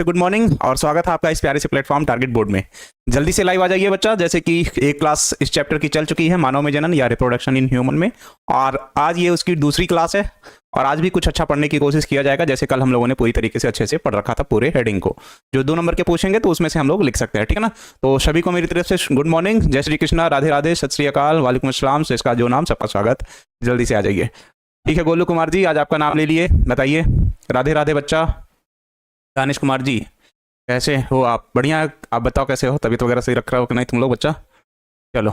Good morning और स्वागत है आपका इस प्यारे से प्लेटफॉर्म टारगेट बोर्ड में। जल्दी से लाइव आ जाइए बच्चा। जैसे कि एक क्लास इस चैप्टर की चल चुकी है, मानव में जनन या रिप्रोडक्शन इन ह्यूमन में, और आज ये उसकी दूसरी क्लास है। और आज भी कुछ अच्छा पढ़ने की कोशिश किया जाएगा। जैसे कल हम लोगों ने पूरी तरीके से अच्छे से पढ़ रखा था पूरे हेडिंग को। जो 2 नंबर के पूछेंगे तो उसमें से हम लोग लिख सकते हैं, ठीक है ना। तो सभी को मेरी तरफ से गुड मॉर्निंग, जय श्री कृष्णा, राधे राधे, सत श्री अकाल, वालेकुम अस्सलाम, से इसका जो नाम सबका स्वागत। जल्दी से आ जाइए। ठीक है गोलू कुमार जी, आज आपका नाम ले लिए, बताइए। राधे राधे बच्चा। दानिश कुमार जी कैसे हो आप? बढ़िया, आप बताओ कैसे हो? तबीयत वगैरह सही रख रहा हो कि नहीं तुम लोग बच्चा? चलो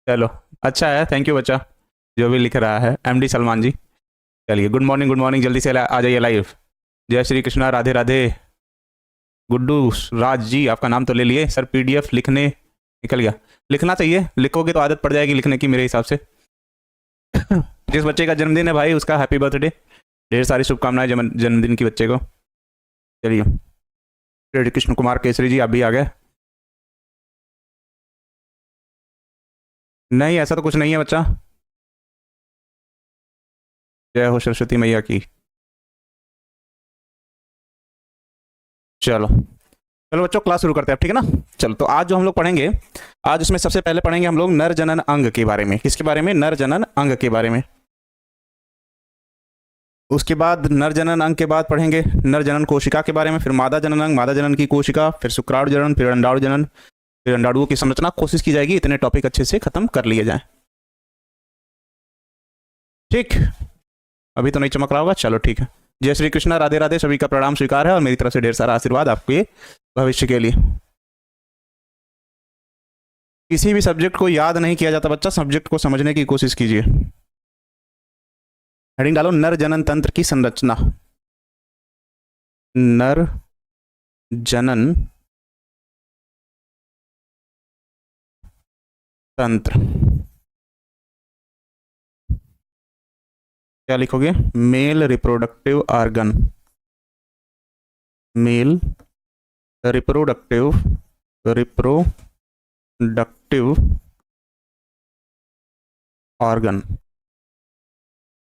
चलो, अच्छा है, थैंक यू बच्चा जो भी लिख रहा है। एमडी सलमान जी, चलिए गुड मॉर्निंग गुड मॉर्निंग, जल्दी से आ जाइए लाइव। जय श्री कृष्णा, राधे राधे। गुड्डू राज जी, आपका नाम तो ले लिए सर। पीडीएफ लिखने निकल गया, लिखना चाहिए, लिखोगे तो आदत पड़ जाएगी लिखने की मेरे हिसाब से। जिस बच्चे का जन्मदिन है भाई उसका हैप्पी बर्थडे, ढेर सारी शुभकामनाएं जन्मदिन की बच्चे को। चलिए श्री कृष्ण कुमार केसरी जी, आप भी आ गए? नहीं, ऐसा तो कुछ नहीं है बच्चा। जय हो सरस्वती मैया की। चलो चलो बच्चों, क्लास शुरू करते हैं, ठीक है ना। चलो, तो आज जो हम लोग पढ़ेंगे, आज उसमें सबसे पहले पढ़ेंगे हम लोग नर जनन अंग के बारे में। किसके बारे में? नर जनन अंग के बारे में। उसके बाद नर जनन अंग के बाद पढ़ेंगे नर जनन कोशिका के बारे में, फिर मादा जनन अंग, मादा जनन की कोशिका, फिर शुक्राणु जनन, फिर अंडाणु जनन, फिर अंडाणुओं की संरचना। कोशिश की जाएगी इतने टॉपिक अच्छे से खत्म कर लिए जाएं, ठीक। अभी तो नहीं चमक रहा होगा, चलो ठीक है। जय श्री कृष्णा, राधे राधे, सभी का प्रणाम स्वीकार है और मेरी तरफ से ढेर सारा आशीर्वाद आपके भविष्य के लिए। किसी भी सब्जेक्ट को याद नहीं किया जाता बच्चा, सब्जेक्ट को समझने की कोशिश कीजिए। हेडिंग डालो, नर जनन तंत्र की संरचना। नर जनन तंत्र। क्या लिखोगे? Male reproductive organ, male reproductive organ.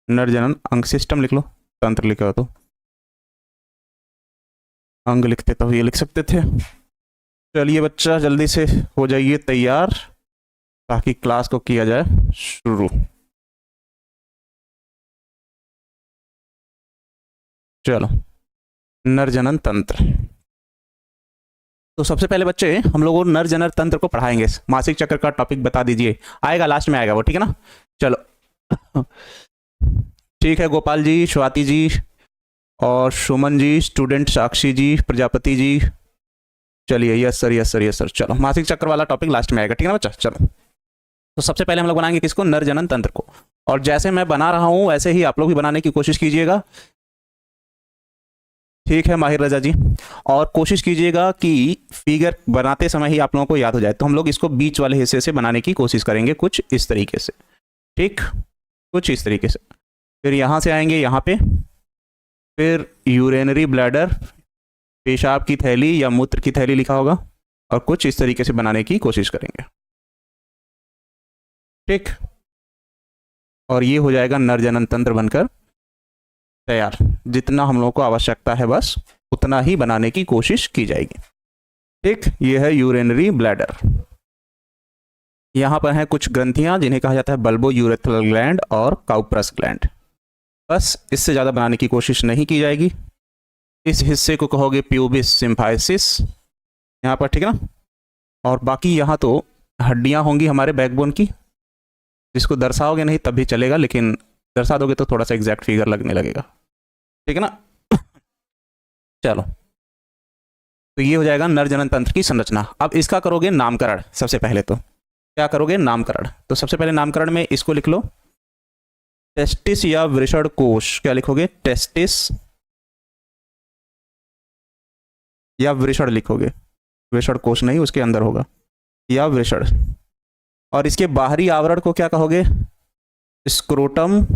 नर जनन अंग, सिस्टम लिख लो, तंत्र लिखा हो तो अंग लिखते तो ये लिख सकते थे। चलिए बच्चा जल्दी से हो जाइए तैयार ताकि क्लास को किया जाए शुरू। चलो, नर जनन तंत्र। तो सबसे पहले बच्चे हम लोग नर जनन तंत्र को पढ़ाएंगे। मासिक चक्र का टॉपिक बता दीजिए, आएगा लास्ट में आएगा वो, ठीक है ना। चलो ठीक है, गोपाल जी, स्वाति जी और सुमन जी, स्टूडेंट साक्षी जी, प्रजापति जी। चलिए, yes sir yes sir yes sir. चलो, मासिक चक्र वाला टॉपिक लास्ट में आएगा, ठीक है ना बच्चा। चलो, तो सबसे पहले हम लोग बनाएंगे किसको? नर जनन तंत्र को। और जैसे मैं बना रहा हूं वैसे ही आप लोग भी बनाने की कोशिश कीजिएगा, ठीक है माहिर रजा जी। और कोशिश कीजिएगा कि फिगर बनाते समय ही आप लोगों को याद हो जाए। तो हम लोग इसको बीच वाले हिस्से से बनाने की कोशिश करेंगे, कुछ इस तरीके से, ठीक, कुछ इस तरीके से। फिर यहाँ से आएंगे यहाँ पे, फिर यूरेनरी ब्लैडर, पेशाब की थैली या मूत्र की थैली लिखा होगा, और कुछ इस तरीके से बनाने की कोशिश करेंगे, ठीक। और ये हो जाएगा नर जनन तंत्र बनकर तैयार। जितना हम लोगों को आवश्यकता है बस उतना ही बनाने की कोशिश की जाएगी, ठीक। ये है यूरेनरी ब्लैडर। यहाँ पर हैं कुछ ग्रंथियां जिन्हें कहा जाता है बल्बो यूरेथ्रल ग्लैंड और काउप्रस ग्लैंड। बस इससे ज़्यादा बनाने की कोशिश नहीं की जाएगी। इस हिस्से को कहोगे प्यूबिस सिम्फाइसिस यहाँ पर, ठीक है ना। और बाकी यहाँ तो हड्डियाँ होंगी हमारे बैकबोन की, जिसको दर्शाओगे नहीं तब भी चलेगा, लेकिन दर्शा दोगे तो थोड़ा सा एग्जैक्ट फिगर लगने लगेगा, ठीक है ना। चलो, तो ये हो जाएगा नर जनन तंत्र की संरचना। अब इसका करोगे नामकरण। सबसे पहले तो क्या करोगे? नामकरण। तो सबसे पहले नामकरण में इसको लिख लो टेस्टिस या वृषण कोश। क्या लिखोगे? टेस्टिस या वृषण लिखोगे, वृषण कोश नहीं, उसके अंदर होगा, या वृषण। और इसके बाहरी आवरण को क्या कहोगे? स्क्रोटम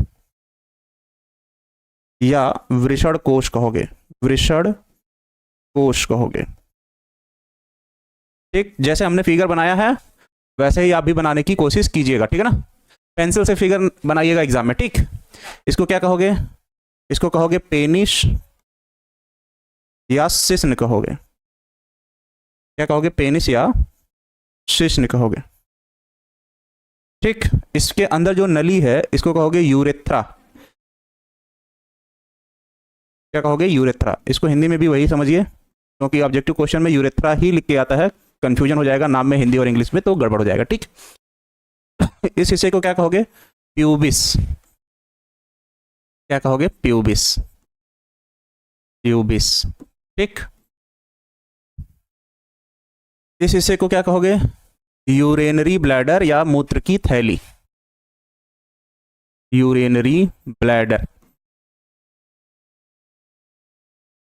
या वृषण कोश कहोगे, वृषण कोश कहोगे, ठीक। जैसे हमने फिगर बनाया है वैसे ही आप भी बनाने की कोशिश कीजिएगा, ठीक है ना। पेंसिल से फिगर बनाइएगा एग्जाम में, ठीक। इसको क्या कहोगे? इसको कहोगे पेनिस या शिश्न कहोगे। क्या कहोगे? पेनिस या शिश्न कहोगे, ठीक। इसके अंदर जो नली है इसको कहोगे यूरेथ्रा। क्या कहोगे? यूरेथ्रा। इसको हिंदी में भी वही समझिए, क्योंकि ऑब्जेक्टिव क्वेश्चन में यूरेथ्रा ही लिख के आता है, कंफ्यूजन हो जाएगा नाम में हिंदी और इंग्लिश में तो गड़बड़ हो जाएगा, ठीक। इस हिस्से को क्या कहोगे? प्यूबिस। क्या कहोगे? प्यूबिस, प्यूबिस, ठीक। इस हिस्से को क्या कहोगे? यूरेनरी ब्लैडर या मूत्र की थैली। यूरेनरी ब्लैडर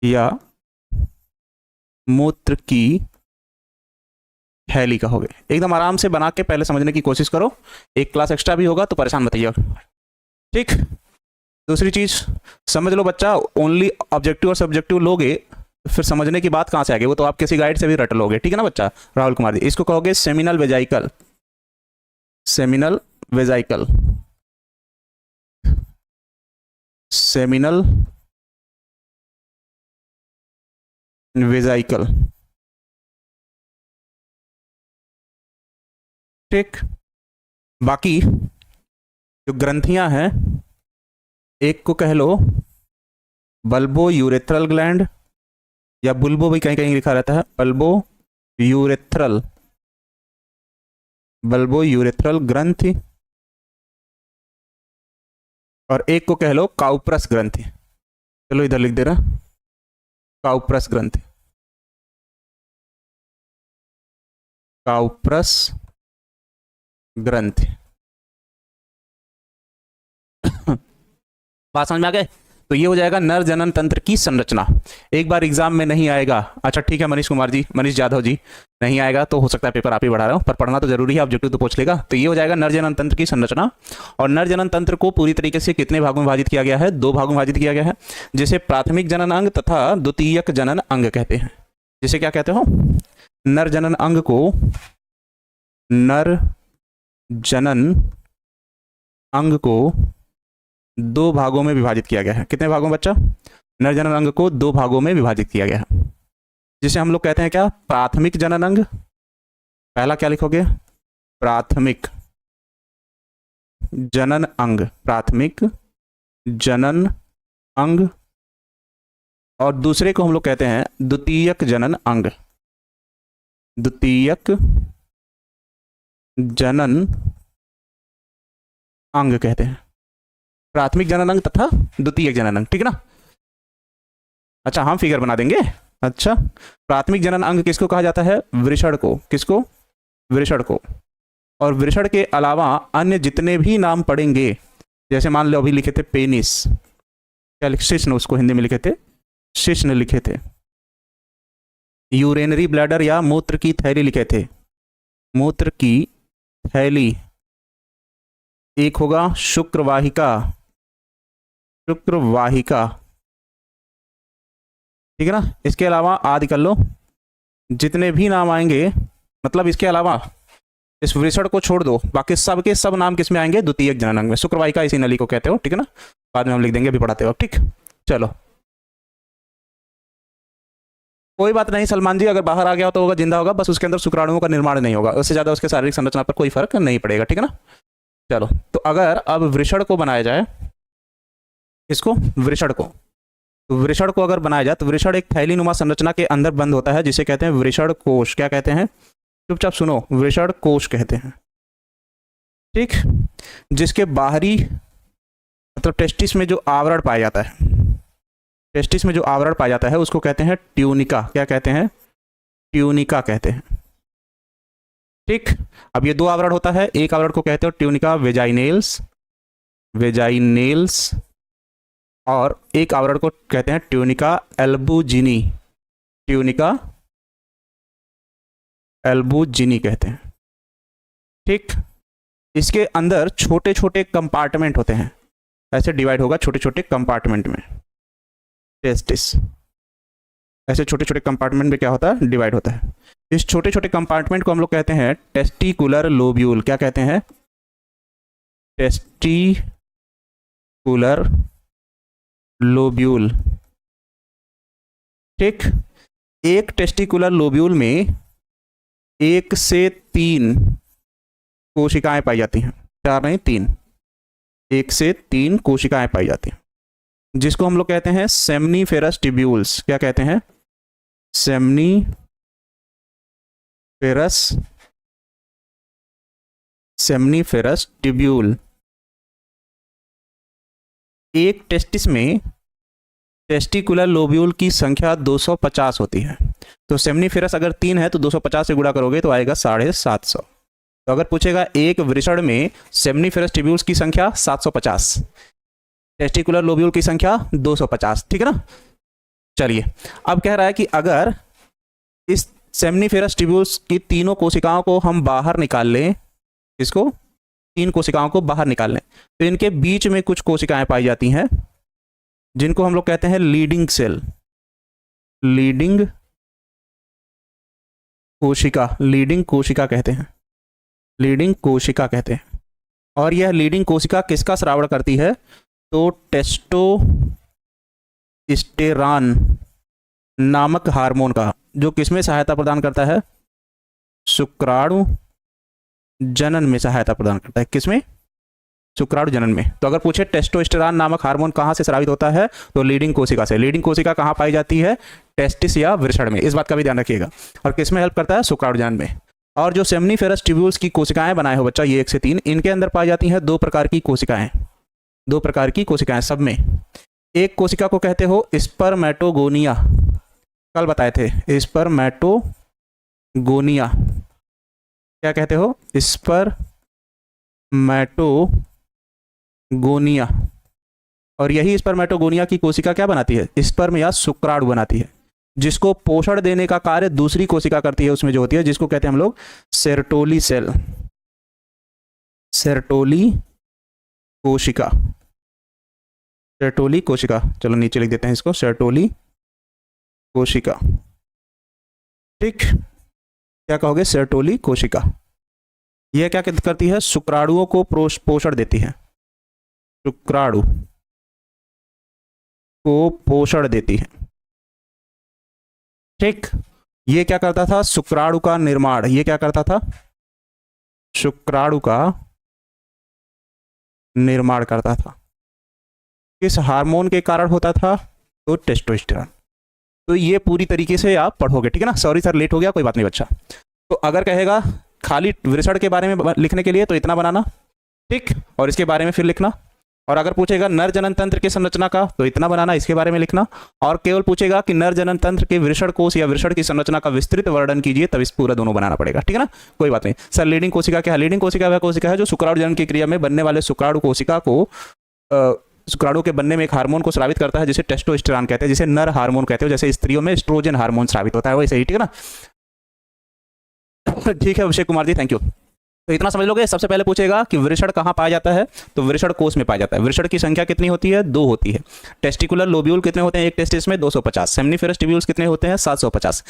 या मूत्र की थैली कहोगे। एकदम आराम से बना के पहले समझने की कोशिश करो, एक क्लास एक्स्ट्रा भी होगा तो परेशान मत होइए, ठीक। दूसरी चीज समझ लो बच्चा, ओनली ऑब्जेक्टिव और सब्जेक्टिव लोगे फिर समझने की बात कहां से आएगी, वो तो आप किसी गाइड से भी रट लोगे, ठीक है ना बच्चा। राहुल कुमार जी, इसको कहोगे सेमिनल वेजाइकल। सेमिनल वेजाइकल, सेमिनल वेजाइकल, ठीक। बाकी जो ग्रंथियां हैं, एक को कह लो बल्बो यूरेथ्रल ग्लैंड, या बुल्बो भी कहीं कहीं लिखा रहता है, बल्बो यूरेथ्रल, बल्बो यूरेथ्रल ग्रंथि, और एक को कह लो काउप्रस ग्रंथि। चलो इधर लिख दे रहा, काउप्रस ग्रंथि, काउप्रस ग्रंथि। बात समझ में आ गए? तो ये हो जाएगा नर जनन तंत्र की संरचना। एक बार एग्जाम में नहीं आएगा, अच्छा ठीक है मनीष कुमार जी, मनीष यादव जी, नहीं आएगा तो हो सकता है पेपर आप ही बढ़ा रहे हो, पर पढ़ना तो जरूरी है, ऑब्जेक्टिव तो पूछ लेगा। तो ये हो जाएगा नर जनन तंत्र की संरचना। और नर जनन तंत्र को पूरी तरीके से कितने भागों में विभाजित किया गया है? 2 भागों में विभाजित किया गया है, जिसे प्राथमिक जनन अंग तथा द्वितीयक जनन अंग कहते हैं। जिसे क्या कहते हो? नर जनन अंग को नर जनन अंग को 2 भागों में विभाजित किया गया है। कितने भागों बच्चा? नर जनन अंग को 2 भागों में विभाजित किया गया है, जिसे हम लोग कहते हैं क्या? प्राथमिक जनन अंग। पहला क्या लिखोगे? प्राथमिक जनन अंग, प्राथमिक जनन अंग। और दूसरे को हम लोग कहते हैं द्वितीयक जनन अंग, द्वितीयक जनन अंग कहते हैं। प्राथमिक जनन अंग तथा द्वितीयक जनन अंग, ठीक है ना। अच्छा हम फिगर बना देंगे। अच्छा, प्राथमिक जनन अंग किसको कहा जाता है? वृषण को। किसको? वृषण को। और वृषण के अलावा अन्य जितने भी नाम पढ़ेंगे, जैसे मान लो अभी लिखे थे पेनिस, क्या शिश्न, उसको हिंदी में लिखे थे शिश्न लिखे थे। यूरेनरी ब्लैडर या मूत्र की थैली लिखे थे, मूत्र की थैली। एक होगा शुक्रवाहिका, शुक्रवाहिका, ठीक है ना। इसके अलावा आदि कर लो, जितने भी नाम आएंगे, मतलब इसके अलावा इस वृषण को छोड़ दो, बाकी सब के सब नाम किस में आएंगे? द्वितीयक जनन अंग में। शुक्रवाहिका इसी नली को कहते हो, ठीक है ना, बाद में हम लिख देंगे अभी पढ़ाते वक्त, ठीक। चलो कोई बात नहीं सलमान जी, अगर बाहर आ गया तो होगा, जिंदा होगा, बस उसके अंदर शुक्राणुओं का निर्माण नहीं होगा, उससे ज्यादा उसके शारीरिक संरचना पर कोई फर्क नहीं पड़ेगा, ठीक है ना। चलो तो अगर अब वृषण को बनाया जाए, इसको वृषण को, तो वृषण को अगर बनाया जाए तो वृषण एक थैलीनुमा संरचना के अंदर बंद होता है, जिसे कहते हैं वृषण कोश। क्या कहते हैं? चुपचाप सुनो, वृषण कोश कहते हैं, ठीक। जिसके बाहरी मतलब टेस्टिस में जो आवरण पाया जाता है, टेस्टिस में जो आवरण पाया जाता है उसको कहते हैं ट्यूनिका। क्या कहते हैं? ट्यूनिका कहते हैं, ठीक। अब ये 2 आवरण होता है, एक आवरण को कहते हो ट्यूनिका वेजाइनेल्स, वेजाइनेल्स, और एक आवरण को कहते हैं ट्यूनिका एल्बुजिनी, ट्यूनिका एल्बुजिनी कहते हैं, ठीक। इसके अंदर छोटे छोटे कंपार्टमेंट होते हैं, ऐसे डिवाइड होगा छोटे छोटे कंपार्टमेंट में, टेस्टिस ऐसे छोटे छोटे कंपार्टमेंट में क्या होता है? डिवाइड होता है। इस छोटे छोटे कंपार्टमेंट को हम लोग कहते हैं टेस्टिकुलर लोब्यूल। क्या कहते हैं? Testicular lobule. ठीक, एक टेस्टिकुलर लोब्यूल में 1 से 3 कोशिकाएं पाई जाती हैं, 4 नहीं 3, 1 से 3 कोशिकाएं पाई जाती हैं, जिसको हम लोग कहते हैं सेमनीफेरस ट्यूब्यूल्स। क्या कहते हैं? Seminiferous tubule. एक टेस्टिस में टेस्टिकुलर लोब्यूल की संख्या 250 होती है। तो सेमनीफेरस अगर 3 है तो 250 से गुणा करोगे तो आएगा 750। तो अगर पूछेगा एक वृषण में सेमनीफेरस ट्यूब्यूल्स की संख्या 750, टेस्टिकुलर लोब्यूल की संख्या 250, ठीक है ना। चलिए, अब कह रहा है कि अगर इस सेमनीफेरस ट्यूब्यूल्स की तीनों कोशिकाओं को हम बाहर निकाल लें, इसको 3 कोशिकाओं को बाहर निकाल लें, तो इनके बीच में कुछ कोशिकाएं पाई जाती हैं जिनको हम लोग कहते हैं लीडिंग सेल, लीडिंग कोशिका कहते हैं, लीडिंग कोशिका कहते हैं। और यह लीडिंग कोशिका किसका स्रावण करती है? तो टेस्टोस्टेरॉन नामक हार्मोन का, जो किसमें सहायता प्रदान करता है? शुक्राणु जनन में सहायता प्रदान करता है। किसमें? शुक्राणु जनन में। तो अगर पूछे टेस्टोस्टेरॉन नामक हार्मोन कहाँ से स्रावित होता है, तो लीडिंग कोशिका से। लीडिंग कोशिका कहाँ पाई जाती है? टेस्टिस या वृषण में। इस बात का भी ध्यान रखिएगा। और किसमें हेल्प करता है? शुक्राणु जनन में। और जो सेमनीफेरस ट्यूब्यूल्स की कोशिकाएं बनाए हो बच्चा, ये 1 से 3, इनके अंदर पाई जाती हैं 2 प्रकार की कोशिकाएं, 2 प्रकार की कोशिकाएं सब में। एक कोशिका को कहते हो स्पर्मेटोगोनिया, कल बताए थे, स्पर्मेटोगोनिया। क्या कहते हो? स्पर्मेटोगोनिया। और यही स्पर्मेटोगोनिया की कोशिका क्या बनाती है? स्पर्म या शुक्राणु बनाती है, जिसको पोषण देने का कार्य दूसरी कोशिका करती है, उसमें जो होती है, जिसको कहते हैं हम लोग सेर्टोली सेल, सेर्टोली कोशिका, सेर्टोली कोशिका। चलो नीचे लिख देते हैं इसको, सेर्टोली कोशिका। ठीक, क्या कहोगे? सेर्टोली कोशिका। यह क्या करती है? शुक्राणुओं को पोषण देती है, शुक्राणु को पोषण देती है। ठीक, ये क्या करता था? शुक्राणु का निर्माण। ये क्या करता था? शुक्राणु का निर्माण करता था। किस हार्मोन के कारण होता था? तो टेस्टोस्टेरॉन। तो ये पूरी तरीके से आप पढ़ोगे, ठीक है ना। सॉरी सर लेट हो गया, कोई बात नहीं बच्चा। तो अगर कहेगा खाली वृषण के बारे में लिखने के लिए तो इतना बनाना, ठीक, और इसके बारे में फिर लिखना। और अगर पूछेगा नर जनन तंत्र की संरचना का तो इतना बनाना, इसके बारे में लिखना। और केवल पूछेगा कि नर जनन तंत्र के वृषण कोश या वृषण की संरचना का विस्तृत वर्णन कीजिए, तब इस पूरा दोनों बनाना पड़ेगा, ठीक है ना। कोई बात नहीं सर। लीडिंग कोशिका क्या है? लीडिंग कोशिका वह कोशिका है जो शुक्राणु जनन की क्रिया में बनने वाले शुक्राणु कोशिका को, शुक्राणु के बनने में एक हार्मोन को स्रावित करता है, जिसे टेस्टोस्टेरॉन कहते हैं, जिसे नर हार्मोन कहते हैं। जैसे स्त्रियों में एस्ट्रोजन हार्मोन स्रावित होता है, वैसे ही, ठीक है ना। ठीक है अभिषेक कुमार जी, थैंक यू। तो इतना समझ लोगे। सबसे पहले पूछेगा कि वृषण कहाँ पाया जाता है, तो वृषण कोश में पाया जाता है। वृषण की संख्या कितनी होती है? 2 होती है। टेस्टिकुलर लोब्यूल कितने होते हैं एक टेस्टिस में? 250। सेमनीफेरस ट्यूब्यूल्स कितने होते हैं? 750।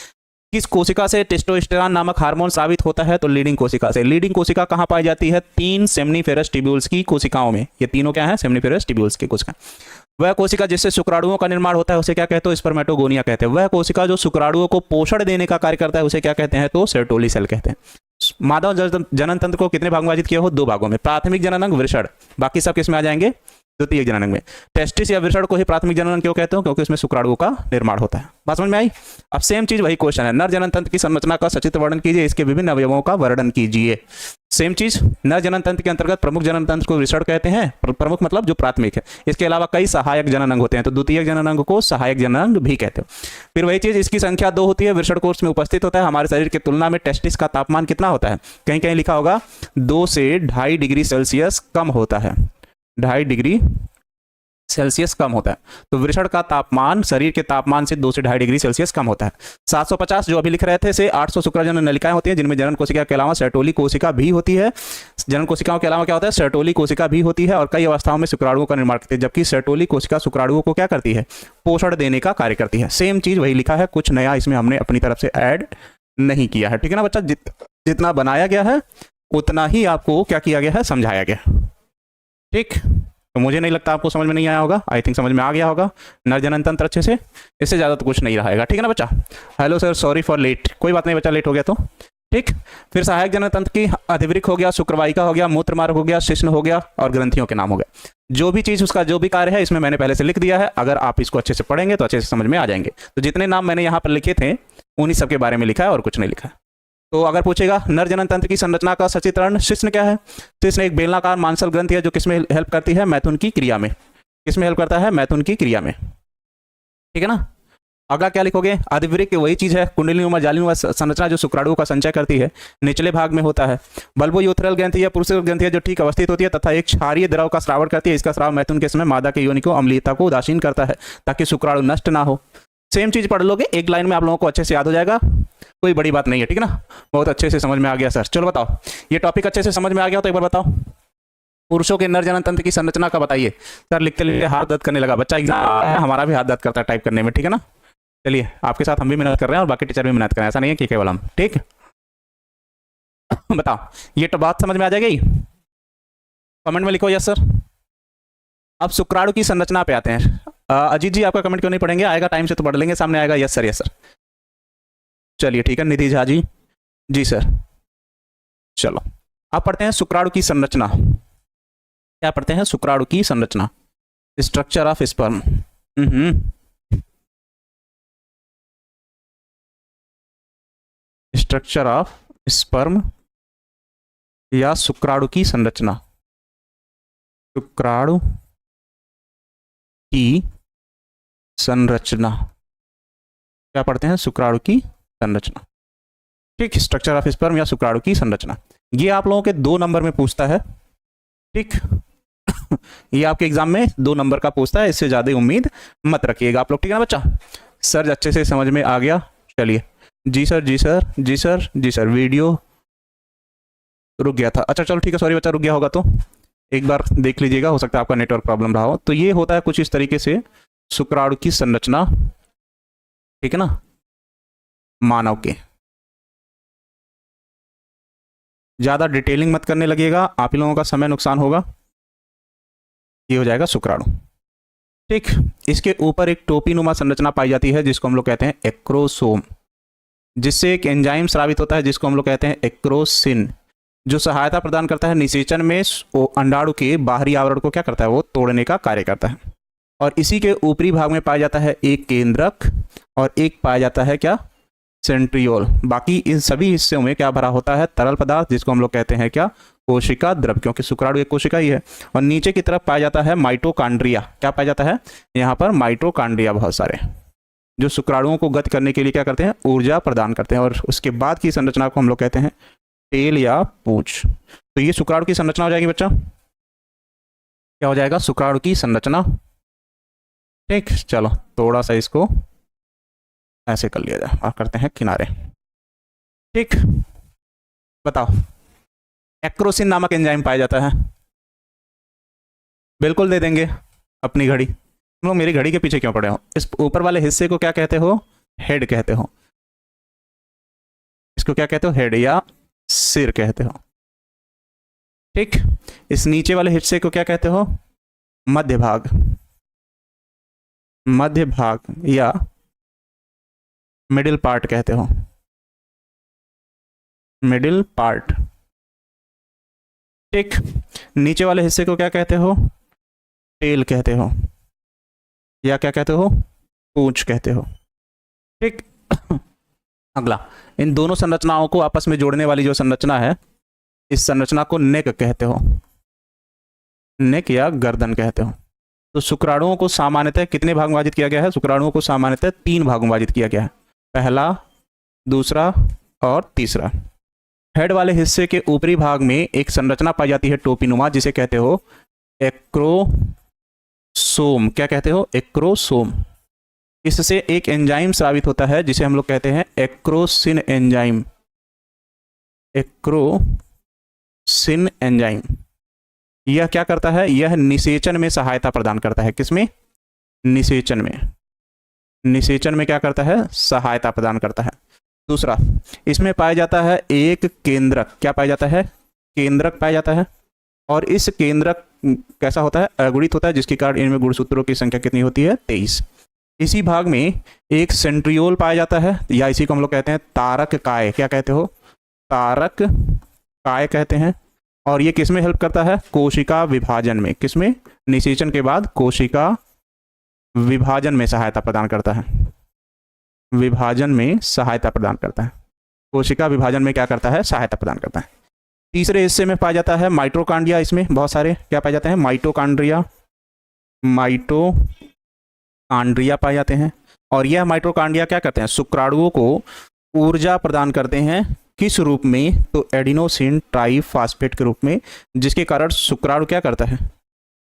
किस कोशिका से टेस्टोस्टेरॉन नामक हार्मोन स्रावित होता है? तो लीडिंग कोशिका से। लीडिंग कोशिका कहाँ पाई जाती है? 3 सेमनीफेरस ट्यूब्यूल्स की कोशिकाओं में। ये तीनों क्या है? सेमनीफेरस ट्यूब्यूल्स की कोशिका। वह कोशिका जिससे शुक्राणुओं का निर्माण होता है उसे क्या कहते हो? स्पर्मेटोगोनिया कहते हैं। वह कोशिका जो शुक्राणुओं को पोषण देने का कार्य करता है उसे क्या कहते हैं? तो सेर्टोली सेल कहते हैं। मानव जनन तंत्र को कितने भाग में विभाजित किया हो? 2 भागों में। प्राथमिक जननांग, वृषण, बाकी सब किसमें आ जाएंगे? द्वितीयक जननांग में। टेस्टिस या वृषण को ही प्राथमिक जननांग क्यों कहते हो? क्योंकि उसमें शुक्राणुओं का निर्माण होता है। बात समझ में आई? अब सेम चीज वही क्वेश्चन है, नर जनन तंत्र की संरचना का सचित्र वर्णन कीजिए, इसके विभिन्न अवयवों का वर्णन कीजिए। सेम चीज, नर जनन तंत्र के अंतर्गत प्रमुख जनन तंत्र को वृषण कहते हैं, प्रमुख मतलब जो प्राथमिक है। इसके अलावा कई सहायक जननांग होते हैं, तो द्वितीयक जननांग को सहायक जननांग भी कहते हो। फिर वही चीज, इसकी संख्या 2 होती है, वृषण कोश में उपस्थित होता है। हमारे शरीर की तुलना में टेस्टिस का तापमान कितना होता है? कहीं कहीं लिखा होगा 2 से 2.5 डिग्री सेल्सियस कम होता है, 2.5 डिग्री सेल्सियस कम होता है। तो वृषण का तापमान शरीर के तापमान से 2 से 2.5 डिग्री सेल्सियस कम होता है। 750 जो अभी लिख रहे थे से 800 शुक्राणु नलिकाएं होती हैं, जिनमें जनन कोशिका के अलावा सेर्टोली कोशिका भी होती है। जनन कोशिकाओं के अलावा क्या होता है? सेर्टोली कोशिका भी होती है, और कई अवस्थाओं में शुक्राणुओं का निर्माण करती है, जबकि सेर्टोली कोशिका शुक्राणुओं को क्या करती है? पोषण देने का कार्य करती है। सेम चीज वही लिखा है, कुछ नया इसमें हमने अपनी तरफ से ऐड नहीं किया है, ठीक है ना बच्चा। जितना बनाया गया है उतना ही आपको क्या किया गया है? समझाया गया। ठीक, तो मुझे नहीं लगता आपको समझ में नहीं आया होगा, आई थिंक समझ में आ गया होगा नर जनन तंत्र अच्छे से, इससे ज़्यादा तो कुछ नहीं रहेगा। ठीक है ना बच्चा। Hello sir, sorry for late, कोई बात नहीं बच्चा, लेट हो गया तो ठीक। फिर सहायक जनन तंत्र की अधिवृक्क हो गया, शुक्रवाहिका हो गया, मूत्रमार्ग हो गया, शिश्न हो गया और ग्रंथियों के नाम हो गया। जो भी चीज़ उसका जो भी कार्य है इसमें मैंने पहले से लिख दिया है, अगर आप इसको अच्छे से पढ़ेंगे तो अच्छे से समझ में आ जाएंगे। तो जितने नाम मैंने यहाँ पर लिखे थे उन्हीं सब के बारे में लिखा है और कुछ नहीं लिखा है। तो अगर पूछेगा नर जनन तंत्र की संरचना का सचित्रण, शिश्न क्या है? शिश्न एक बेलनाकार मांसल ग्रंथि है जो किसमें हेल्प करती है? मैथुन की क्रिया में। किसमें हेल्प करता है? मैथुन की क्रिया में। ठीक है ना। अगला क्या लिखोगे? अधिवृक्क वही चीज है, कुंडलीनुमा जालीनुमा संरचना जो शुक्राणुओं का संचय करती है, निचले भाग में होता है। बल्बोयूथरल ग्रंथि या पुरुषरल ग्रंथि है जो ठीक अवस्थित होती है तथा एक क्षारीय द्रव का स्रावण करती है। इसका स्राव मैथुन के समय मादा के योनि को अम्लीयता को उदासीन करता है ताकि शुक्राणु नष्ट ना हो। सेम चीज पढ़ लोगे, एक लाइन में आप लोगों को अच्छे से याद हो जाएगा, कोई बड़ी बात नहीं है। ठीक है ना, बहुत अच्छे से समझ में आ गया सर। चलो बताओ, ये टॉपिक अच्छे से समझ में आ गया तो एक बार बताओ, पुरुषों के नर जनन तंत्र की संरचना का बताइए। सर लिखते लिखते हाथ दर्द करने लगा बच्चा, एग्जाम हमारा भी हाथ दर्द करता है टाइप करने में। ठीक है ना, चलिए आपके साथ हम भी मेहनत कर रहे हैं और बाकी टीचर भी मेहनत कर रहे हैं, ऐसा नहीं है कि केवल हम। ठीक बताओ, ये तो बात समझ में आ जाएगी? कमेंट में लिखो यस सर। अब शुक्राणु की संरचना पे आते हैं। अजीत जी आपका कमेंट क्यों नहीं पढ़ेंगे? आएगा टाइम से तो पढ़ लेंगे, सामने आएगा। Yes sir, yes sir. चलिए ठीक है, निधि झा जी, जी सर। चलो अब पढ़ते हैं शुक्राणु की संरचना। क्या पढ़ते हैं? शुक्राणु की संरचना, structure of sperm. Structure of sperm या शुक्राणु की संरचना। शुक्राणु की संरचना, क्या पढ़ते हैं? शुक्राणु की संरचना। ठीक, स्ट्रक्चर ऑफ स्पर्म या शुक्राणु की संरचना, ये आप लोगों के 2 नंबर में पूछता है। ठीक ये आपके एग्जाम में 2 नंबर का पूछता है, इससे ज्यादा उम्मीद मत रखिएगा आप लोग। ठीक है ना बच्चा? सर अच्छे से समझ में आ गया? चलिए, जी सर, जी सर, जी सर, जी सर। वीडियो रुक गया था, अच्छा चलो ठीक है, सॉरी बच्चा रुक गया होगा तो एक बार देख लीजिएगा, हो सकता है आपका नेटवर्क प्रॉब्लम रहा हो। तो ये होता है कुछ इस तरीके से शुक्राणु की संरचना। ठीक है ना, मानव के। ज्यादा डिटेलिंग मत करने लगेगा, आप ही लोगों का समय नुकसान होगा। ये हो जाएगा शुक्राणु। ठीक, इसके ऊपर एक टोपीनुमा संरचना पाई जाती है जिसको हम लोग कहते हैं एक्रोसोम, जिससे एक एंजाइम स्रावित होता है जिसको हम लोग कहते हैं एक्रोसिन, जो सहायता प्रदान करता है निषेचन में। अंडाणु के बाहरी आवरण को क्या करता है? वो तोड़ने का कार्य करता है। और इसी के ऊपरी भाग में पाया जाता है एक केंद्रक और एक पाया जाता है क्या? सेंट्रियोल। बाकी इन सभी हिस्सों में क्या भरा होता है? तरल पदार्थ, जिसको हम लोग कहते हैं क्या? कोशिका द्रव, क्योंकि शुक्राणु एक कोशिका ही है। और नीचे की तरफ पाया जाता है माइटोकांड्रिया। क्या पाया जाता है यहाँ पर? माइटोकांड्रिया, बहुत सारे, जो शुक्राणुओं को गति करने के लिए क्या करते हैं? ऊर्जा प्रदान करते हैं। और उसके बाद की संरचना को हम लोग कहते हैं टेल या पूंछ। तो ये शुक्राणु की संरचना हो जाएगी बच्चा। क्या हो जाएगा? शुक्राणु की संरचना। ठीक, चलो थोड़ा सा इसको ऐसे कर लिया जाए और करते हैं किनारे। ठीक, बताओ, एक्रोसिन नामक एंजाइम पाया जाता है। बिल्कुल दे देंगे अपनी घड़ी। तुम लोग मेरी घड़ी के पीछे क्यों पड़े हो? इस ऊपर वाले हिस्से को क्या कहते हो? हेड कहते हो। इसको क्या कहते हो? हेड या सिर कहते हो। ठीक, इस नीचे वाले हिस्से को क्या कहते हो? मध्य भाग। मध्य भाग या मिडिल पार्ट कहते हो। Middle part. ठीक, नीचे वाले हिस्से को क्या कहते हो? टेल कहते हो या क्या कहते हो? पूंछ कहते हो। ठीक अगला, इन दोनों संरचनाओं को आपस में जोड़ने वाली जो संरचना है, इस संरचना को नेक कहते हो। नेक या गर्दन कहते हो। तो शुक्राणुओं को सामान्यतः कितने भाग में विभाजित किया गया है? शुक्राणुओं को सामान्यतः 3 भागों में विभाजित किया गया है, पहला, दूसरा और तीसरा। हेड वाले हिस्से के ऊपरी भाग में एक संरचना पाई जाती है टोपीनुमा, जिसे कहते हो एक्रोसोम। क्या कहते हो? एक्रोसोम। इससे एक एंजाइम स्रावित होता है जिसे हम लोग कहते हैं एक्रोसिन एंजाइम। एक्रोसिन एंजाइम यह क्या करता है? यह निषेचन में सहायता प्रदान करता है। किसमें? निषेचन में। निषेचन में क्या करता है? सहायता प्रदान करता है। दूसरा, इसमें पाया जाता है एक केंद्रक। क्या पाया जाता है? केंद्रक पाया जाता है। और इस केंद्रक कैसा होता है, अगुणित होता है, जिसके कारण इनमें गुणसूत्रों की संख्या कितनी होती है, 23। इसी भाग में एक सेंट्रियोल पाया जाता है, या इसी को हम लोग कहते हैं तारक काय। क्या कहते हो, तारक काय कहते हैं। और ये किस में हेल्प करता है, कोशिका विभाजन में। किसमें, निषेचन के बाद कोशिका विभाजन में सहायता प्रदान करता है, विभाजन में सहायता प्रदान करता है, कोशिका विभाजन में क्या करता है, सहायता प्रदान करता है। तीसरे हिस्से में पाया जाता है माइटोकॉन्ड्रिया। इसमें बहुत सारे क्या पाए जाते हैं, माइटोकॉन्ड्रिया, माइटोकॉन्ड्रिया पाए जाते हैं। और यह माइटोकॉन्ड्रिया क्या करते हैं, शुक्राणुओं को ऊर्जा प्रदान करते हैं। किस रूप में, तो एडिनोसिन ट्राइफॉस्फेट के रूप में, जिसके कारण शुक्राणु क्या करता है,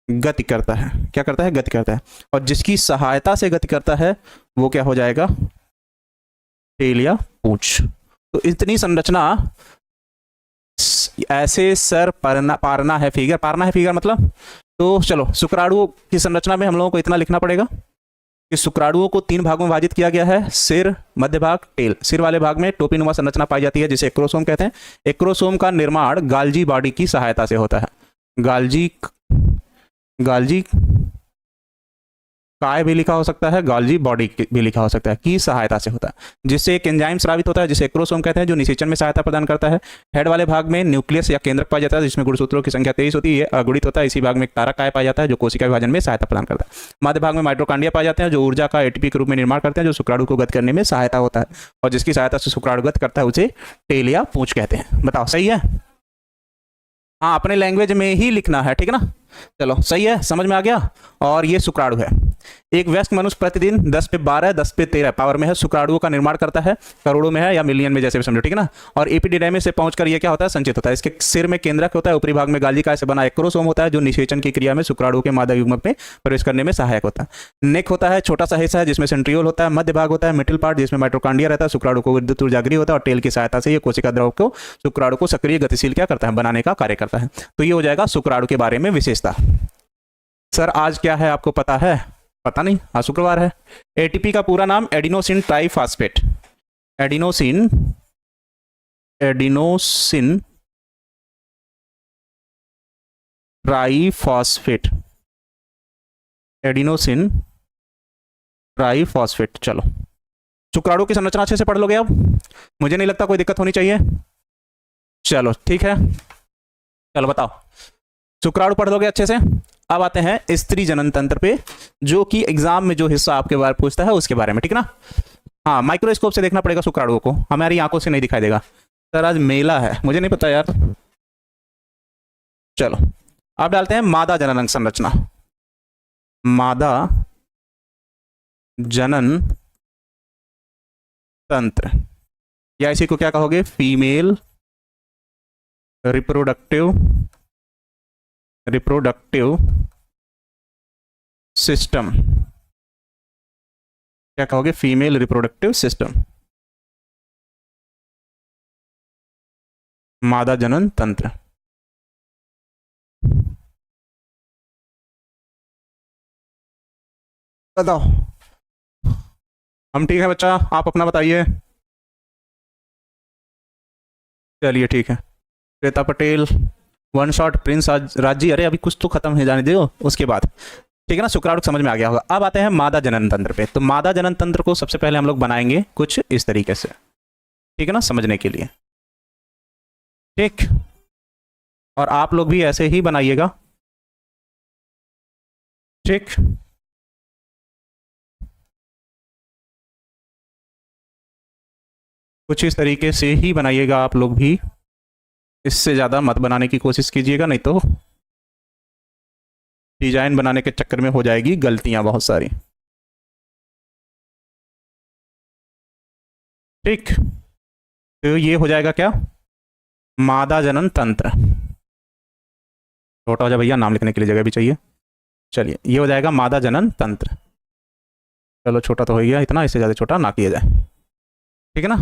गति करता है। क्या करता है, गति करता है। और जिसकी सहायता से गति करता है वो क्या हो जाएगा, टेल या पूंछ। तो इतनी संरचना ऐसे सर पारना है फिगर मतलब। तो चलो, शुक्राणुओं की संरचना में हम लोगों को इतना लिखना पड़ेगा कि शुक्राणुओं को 3 भागों में विभाजित किया गया है, सिर, मध्य भाग, टेल। सिर वाले भाग में टोपीनुमा संरचना पाई जाती है, जिसे एक्रोसोम कहते हैं। एक्रोसोम का निर्माण गाल्जी बॉडी की सहायता से होता है। गाल्जी काय भी लिखा हो सकता है, गाल्जी बॉडी भी लिखा हो सकता है, की सहायता से होता है, जिससे एक एंजाइम स्रावित होता है, जिसे एक्रोसोम कहते हैं, जो निषेचन में सहायता प्रदान करता है। हेड वाले भाग में न्यूक्लियस या केंद्रक पाया जाता है, जिसमें गुणसूत्रों की संख्या 23 होती है, ये अगुणित होता है। इसी भाग में एक तारक काय पाया जाता है, जो कोशिका विभाजन में सहायता प्रदान करता है। मध्य भाग में माइटोकॉन्ड्रिया पाए जाते हैं, जो ऊर्जा का एटीपी के रूप में निर्माण करते हैं, जो शुक्राणु को गत करने में सहायता होता है। और जिसकी सहायता से शुक्राणु गत करता है उसे टेल या पूंछ कहते हैं। बताओ सही है, हाँ अपने लैंग्वेज में ही लिखना है, ठीक है ना। चलो सही है, समझ में आ गया। और ये शुक्राणु है। एक वयस्क मनुष्य प्रतिदिन 10 पे 12 10 पे 13 पावर में है शुक्राणुओं का निर्माण करता है, करोड़ों में है या मिलियन में, जैसे भी समझो, ठीक है ना। और एपिडिडाइमिस से पहुंचकर ये क्या होता है, संचित होता है। इसके सिर में केंद्रक होता है, ऊपरी भाग में गाल्जी काय से बना एक्रोसोम होता है, जो निषेचन की क्रिया में शुक्राणुओं के मादा युग्मक में प्रवेश करने में सहायक होता है। नेक होता है, छोटा सा हिस्सा है जिसमें सेंट्रियोल होता है। मध्य भाग होता है, मिडिल पार्ट, जिसमें माइटोकॉन्ड्रिया रहता है। शुक्राणु को विद्युत ऊर्जा गृह होता है, और टेल की सहायता से ये कोशिका द्रव को शुक्राणु को सक्रिय गतिशील क्या करता है, बनाने का कार्य करता है। तो ये हो जाएगा शुक्राणु के बारे में विशेषता। सर आज क्या है आपको पता है, पता नहीं, आज शुक्रवार है। एटीपी का पूरा नाम adenosine triphosphate, adenosine triphosphate, adenosine triphosphate. चलो, शुक्राणु की संरचना अच्छे से पढ़ लोगे अब, मुझे नहीं लगता कोई दिक्कत होनी चाहिए। चलो ठीक है, चलो बताओ, शुक्राणु पढ़ लोगे अच्छे से। अब आते हैं स्त्री जनन तंत्र पे, जो कि एग्जाम में जो हिस्सा आपके बारे पूछता है उसके बारे में, ठीक ना। हाँ, माइक्रोस्कोप से देखना पड़ेगा शुक्राणुओं को, हमारी आंखों से नहीं दिखाई देगा। सर आज मेला है, मुझे नहीं पता यार। चलो अब डालते हैं मादा जनन संरचना। मादा जनन तंत्र, या इसी को क्या कहोगे, फीमेल रिप्रोडक्टिव सिस्टम। क्या कहोगे, फीमेल रिप्रोडक्टिव सिस्टम, मादा जनन तंत्र। बताओ, हम ठीक है बच्चा, आप अपना बताइए। चलिए ठीक है, Shweta Patel, one shot Prince राजी। अरे अभी कुछ तो खत्म है, जाने दो उसके बाद, ठीक है ना। शुक्राणु समझ में आ गया होगा। अब आते हैं मादा जनन तंत्र पे। तो मादा जनन तंत्र को सबसे पहले हम लोग बनाएंगे कुछ इस तरीके से, ठीक है ना, समझने के लिए, ठीक। और आप लोग भी ऐसे ही बनाइएगा, ठीक। कुछ इस तरीके से ही बनाइएगा आप लोग भी, इससे ज़्यादा मत बनाने की कोशिश कीजिएगा, नहीं तो डिजाइन बनाने के चक्कर में हो जाएगी गलतियां बहुत सारी, ठीक। तो ये हो जाएगा क्या, मादा जनन तंत्र। छोटा हो जाए भैया, नाम लिखने के लिए जगह भी चाहिए। चलिए, ये हो जाएगा मादा जनन तंत्र। चलो छोटा तो हो गया इतना, इससे ज़्यादा छोटा ना किया जाए, ठीक है ना।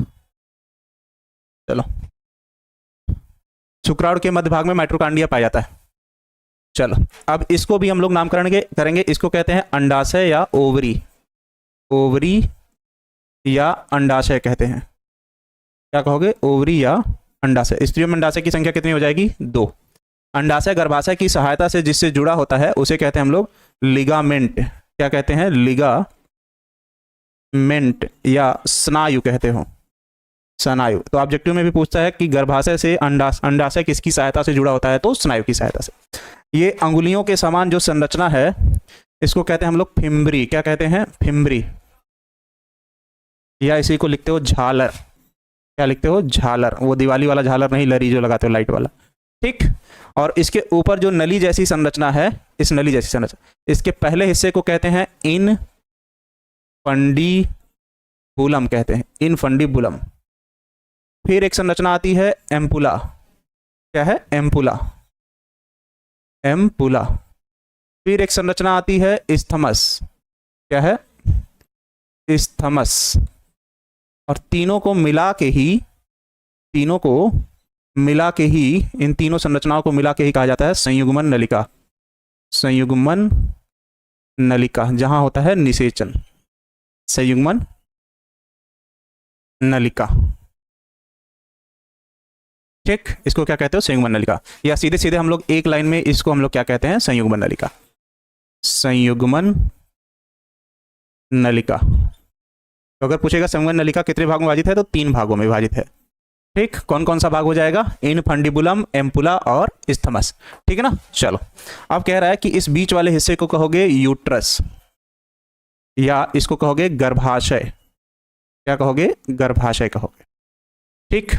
चलो, शुक्राणु के मध्य भाग में माइटोकॉन्ड्रिया पाया जाता है। चलो अब इसको भी हम लोग नामकरण करेंगे। इसको कहते हैं अंडाशय या ओवरी, ओवरी या अंडाशय कहते हैं। क्या कहोगे, ओवरी या अंडाशय। स्त्रियों में अंडाशय की संख्या कितनी हो जाएगी, 2। अंडाशय गर्भाशय की सहायता से जिससे जुड़ा होता है उसे कहते हैं हम लोग लिगामेंट। क्या कहते हैं? लिगामेंट या स्नायु कहते हो, स्नायु। तो ऑब्जेक्टिव में भी पूछता है कि गर्भाशय से अंडाशय किसकी सहायता से जुड़ा होता है, तो स्नायु की सहायता से। ये अंगुलियों के समान जो संरचना है इसको कहते हैं हम लोग फिम्बरी। क्या कहते हैं? फिम्बरी। या इसी को लिखते हो झालर। क्या लिखते हो? झालर। वो दिवाली वाला झालर नहीं, लरी जो लगाते हो लाइट वाला, ठीक। और इसके ऊपर जो नली जैसी संरचना है, इस नली जैसी संरचना, इसके पहले हिस्से को कहते हैं इनफंडीबुलम, कहते हैं इनफंडीबुलम। फिर एक संरचना आती है एम्पुला। क्या है? Ampulla, ampulla. फिर एक संरचना आती है इस्थमस। क्या है? इस्थमस। और तीनों को मिला के ही इन तीनों संरचनाओं को मिला के ही कहा जाता है संयुग्मन नलिका। संयुग्मन नलिका, जहां होता है निषेचन। संयुग्मन नलिका, ठीक। इसको क्या कहते हो? संयुग्मन नलिका। या सीधे सीधे हम लोग एक लाइन में इसको हम लोग क्या कहते हैं? संयुग्मन नलिका। संयुग्मन नलिका। तो अगर पूछेगा संयुग्मन नलिका कितने भागों में विभाजित है, तो 3 भागों में विभाजित है, ठीक। कौन कौन सा भाग हो जाएगा? इनफंडीबुलम, एम्पुला और इस्थमस, ठीक है ना। चलो, अब कह रहा है कि इस बीच वाले हिस्से को कहोगे यूट्रस, या इसको कहोगे गर्भाशय। क्या कहोगे? गर्भाशय कहोगे, ठीक।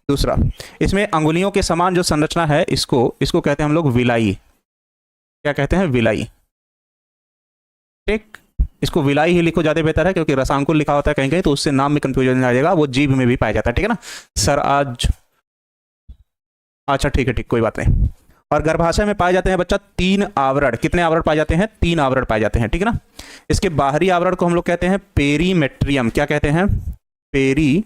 दूसरा, इसमें अंगुलियों के समान जो संरचना है इसको कहते हैं हम लोग विलाई। क्या कहते हैं? विलाई, ठीक। इसको विलाई ही लिखो, ज्यादा बेहतर है, क्योंकि रसांकुल लिखा होता है कहीं कहीं तो उससे नाम में कंफ्यूजन आ जाएगा। वो जीभ में भी पाया जाता है, ठीक है ना सर। आज अच्छा, ठीक है, ठीक, कोई बात नहीं। और गर्भाशय में पाए जाते हैं बच्चा 3 आवरण। कितने आवरण पाए जाते हैं? 3 आवरण पाए जाते हैं, ठीक है ना। इसके बाहरी आवरण को हम लोग कहते हैं पेरीमेट्रियम। क्या कहते हैं? पेरीमेट्रियम।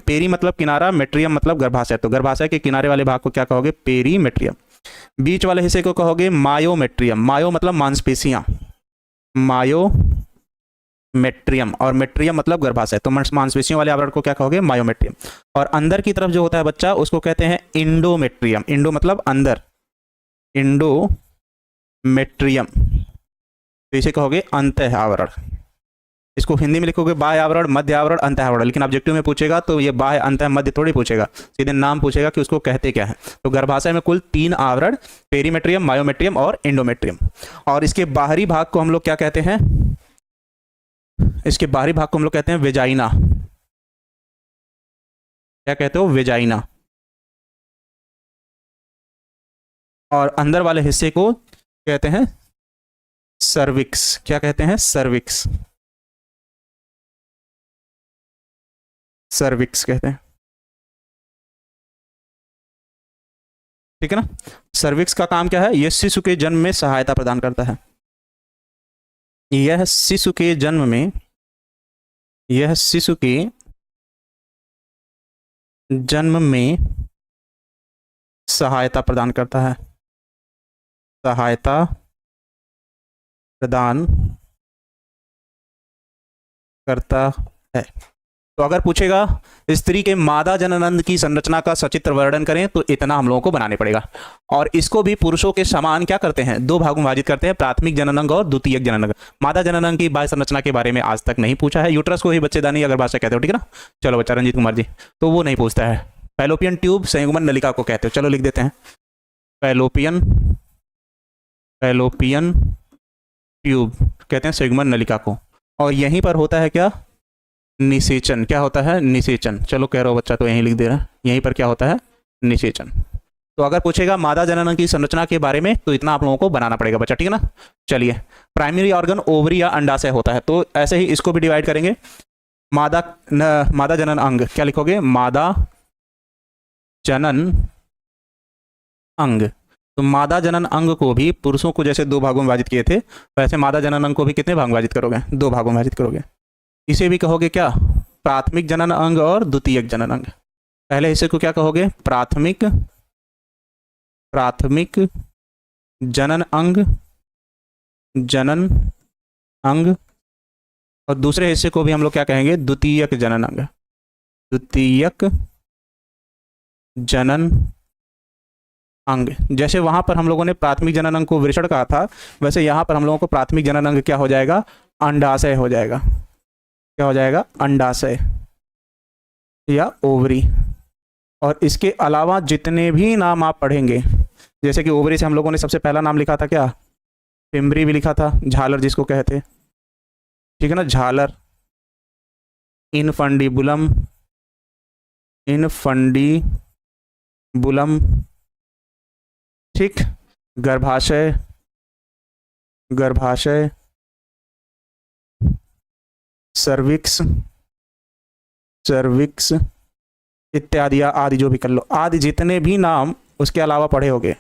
पेरी मतलब किनारा, मेट्रियम मतलब गर्भाशय। तो गर्भाशय के किनारे वाले भाग को क्या कहोगे? पेरीमेट्रियम। बीच वाले हिस्से को कहोगे मायोमेट्रियम। मायो मतलब मांसपेशियां, मायोमेट्रियम। और मेट्रियम मतलब गर्भाशय, तो मांसपेशियों वाले आवरण को क्या कहोगे? मायोमेट्रियम। और अंदर की तरफ जो होता है बच्चा उसको कहते हैं इंडोमेट्रियम। इंडो मतलब अंदर, इंडोमेट्रियम। तो इसे कहोगे अंतः आवरण। इसको हिंदी में लिखोगे बाह्य आवरण, मध्य आवरण, अंतः आवरण। लेकिन ऑब्जेक्टिव में पूछेगा तो ये बाह्य, अंतः, मध्य थोड़ी पूछेगा, सीधे नाम पूछेगा कि उसको कहते क्या है। तो गर्भाशय में कुल 3 आवरण, पेरीमेट्रियम, मायोमेट्रियम और इंडोमेट्रियम। और इसके बाहरी भाग को हम लोग क्या कहते हैं? इसके बाहरी भाग को हम लोग कहते हैं वेजाइना। क्या कहते हो? वेजाइना। और अंदर वाले हिस्से को कहते हैं सर्विक्स। क्या कहते हैं? सर्विक्स। सर्विक्स कहते हैं, ठीक है ना। सर्विक्स का काम क्या है? यह शिशु के जन्म में सहायता प्रदान करता है। यह शिशु के जन्म में सहायता प्रदान करता है। सहायता प्रदान करता है। तो अगर पूछेगा स्त्री के मादा जननांग की संरचना का सचित्र वर्णन करें, तो इतना हम लोगों को बनाने पड़ेगा। और इसको भी पुरुषों के समान क्या करते हैं? 2 भागों में विभाजित करते हैं, प्राथमिक जननांग और द्वितीयक जननांग। मादा जननांग की बाह्य संरचना के बारे में आज तक नहीं पूछा है। यूट्रस को ही बच्चेदानी अगर भाषा कहते हो, ठीक है ना। चलो बच्चा रंजीत कुमार जी, तो वो नहीं पूछता है। फैलोपियन ट्यूब संयुग्मन नलिका को कहते हो। चलो लिख देते हैं, फैलोपियन ट्यूब कहते हैं संयुग्मन नलिका को। और यहीं पर होता है क्या? निषेचन। क्या होता है? निषेचन। चलो कह रहा हो बच्चा तो यहीं लिख दे रहा है, यहीं पर क्या होता है? निषेचन। तो अगर पूछेगा मादा जननांग की संरचना के बारे में, तो इतना आप लोगों को बनाना पड़ेगा बच्चा, ठीक है ना। चलिए, प्राइमरी ऑर्गन ओवरी या अंडाशय होता है, तो ऐसे ही इसको भी डिवाइड करेंगे। मादा जनन अंग, क्या लिखोगे? मादा जनन अंग। तो मादा जनन अंग को भी पुरुषों को जैसे 2 भागों में विभाजित किए थे, वैसे मादा जनन अंग को भी कितने भाग में विभाजित करोगे? 2 भागों में विभाजित करोगे। इसे भी कहोगे क्या? प्राथमिक जनन अंग और द्वितीयक जनन अंग। पहले हिस्से को क्या कहोगे? प्राथमिक जनन अंग। और दूसरे हिस्से को भी हम लोग क्या कहेंगे? द्वितीयक जनन अंग। द्वितीयक जनन अंग। जैसे वहां पर हम लोगों ने प्राथमिक जनन अंग को वृषण कहा था, वैसे यहाँ पर हम लोगों को प्राथमिक जनन अंग क्या हो जाएगा, अंडाशय हो जाएगा। क्या हो जाएगा, अंडाशय या ओवरी। और इसके अलावा जितने भी नाम आप पढ़ेंगे, जैसे कि ओवरी से हम लोगों ने सबसे पहला नाम लिखा था क्या, पिम्बरी भी लिखा था, झालर जिसको कहते, ठीक है ना, झालर। इनफंडिबुलम, इनफंडिबुलम, ठीक। गर्भाशय, गर्भाशय, सर्विक्स, सर्विक्स इत्यादि, या आदि जो भी कर लो, आदि जितने भी नाम उसके अलावा पढ़े होंगे,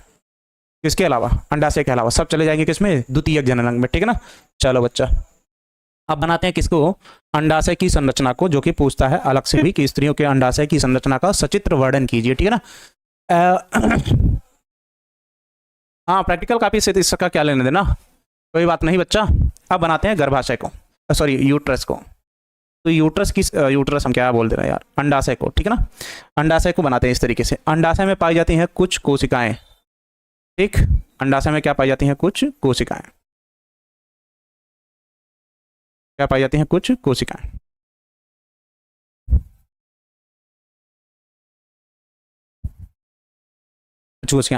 किसके अलावा, अंडाशय के अलावा, सब चले जाएंगे किसमें, द्वितीयक जनन अंग में, ठीक है ना। चलो बच्चा, अब बनाते हैं किसको, अंडाशय की संरचना को, जो कि पूछता है अलग से भी कि स्त्रियों के अंडाशय की संरचना का सचित्र वर्णन कीजिए, ठीक है ना। हाँ, प्रैक्टिकल कॉपी से इसका क्या लेने देना, कोई बात नहीं बच्चा। अब बनाते हैं गर्भाशय को, सॉरी यूट्रस को। तो यूट्रस की, यूट्रस हम क्या बोल दे रहे हैं यार, अंडाशय को, ठीक है ना। अंडाशय को बनाते हैं इस तरीके से। अंडाशय में पाई जाती हैं कुछ कोशिकाएं, ठीक। अंडाशय में क्या पाई जाती हैं, कुछ कोशिकाएं। क्या पाई जाती हैं, कुछ कोशिकाएं।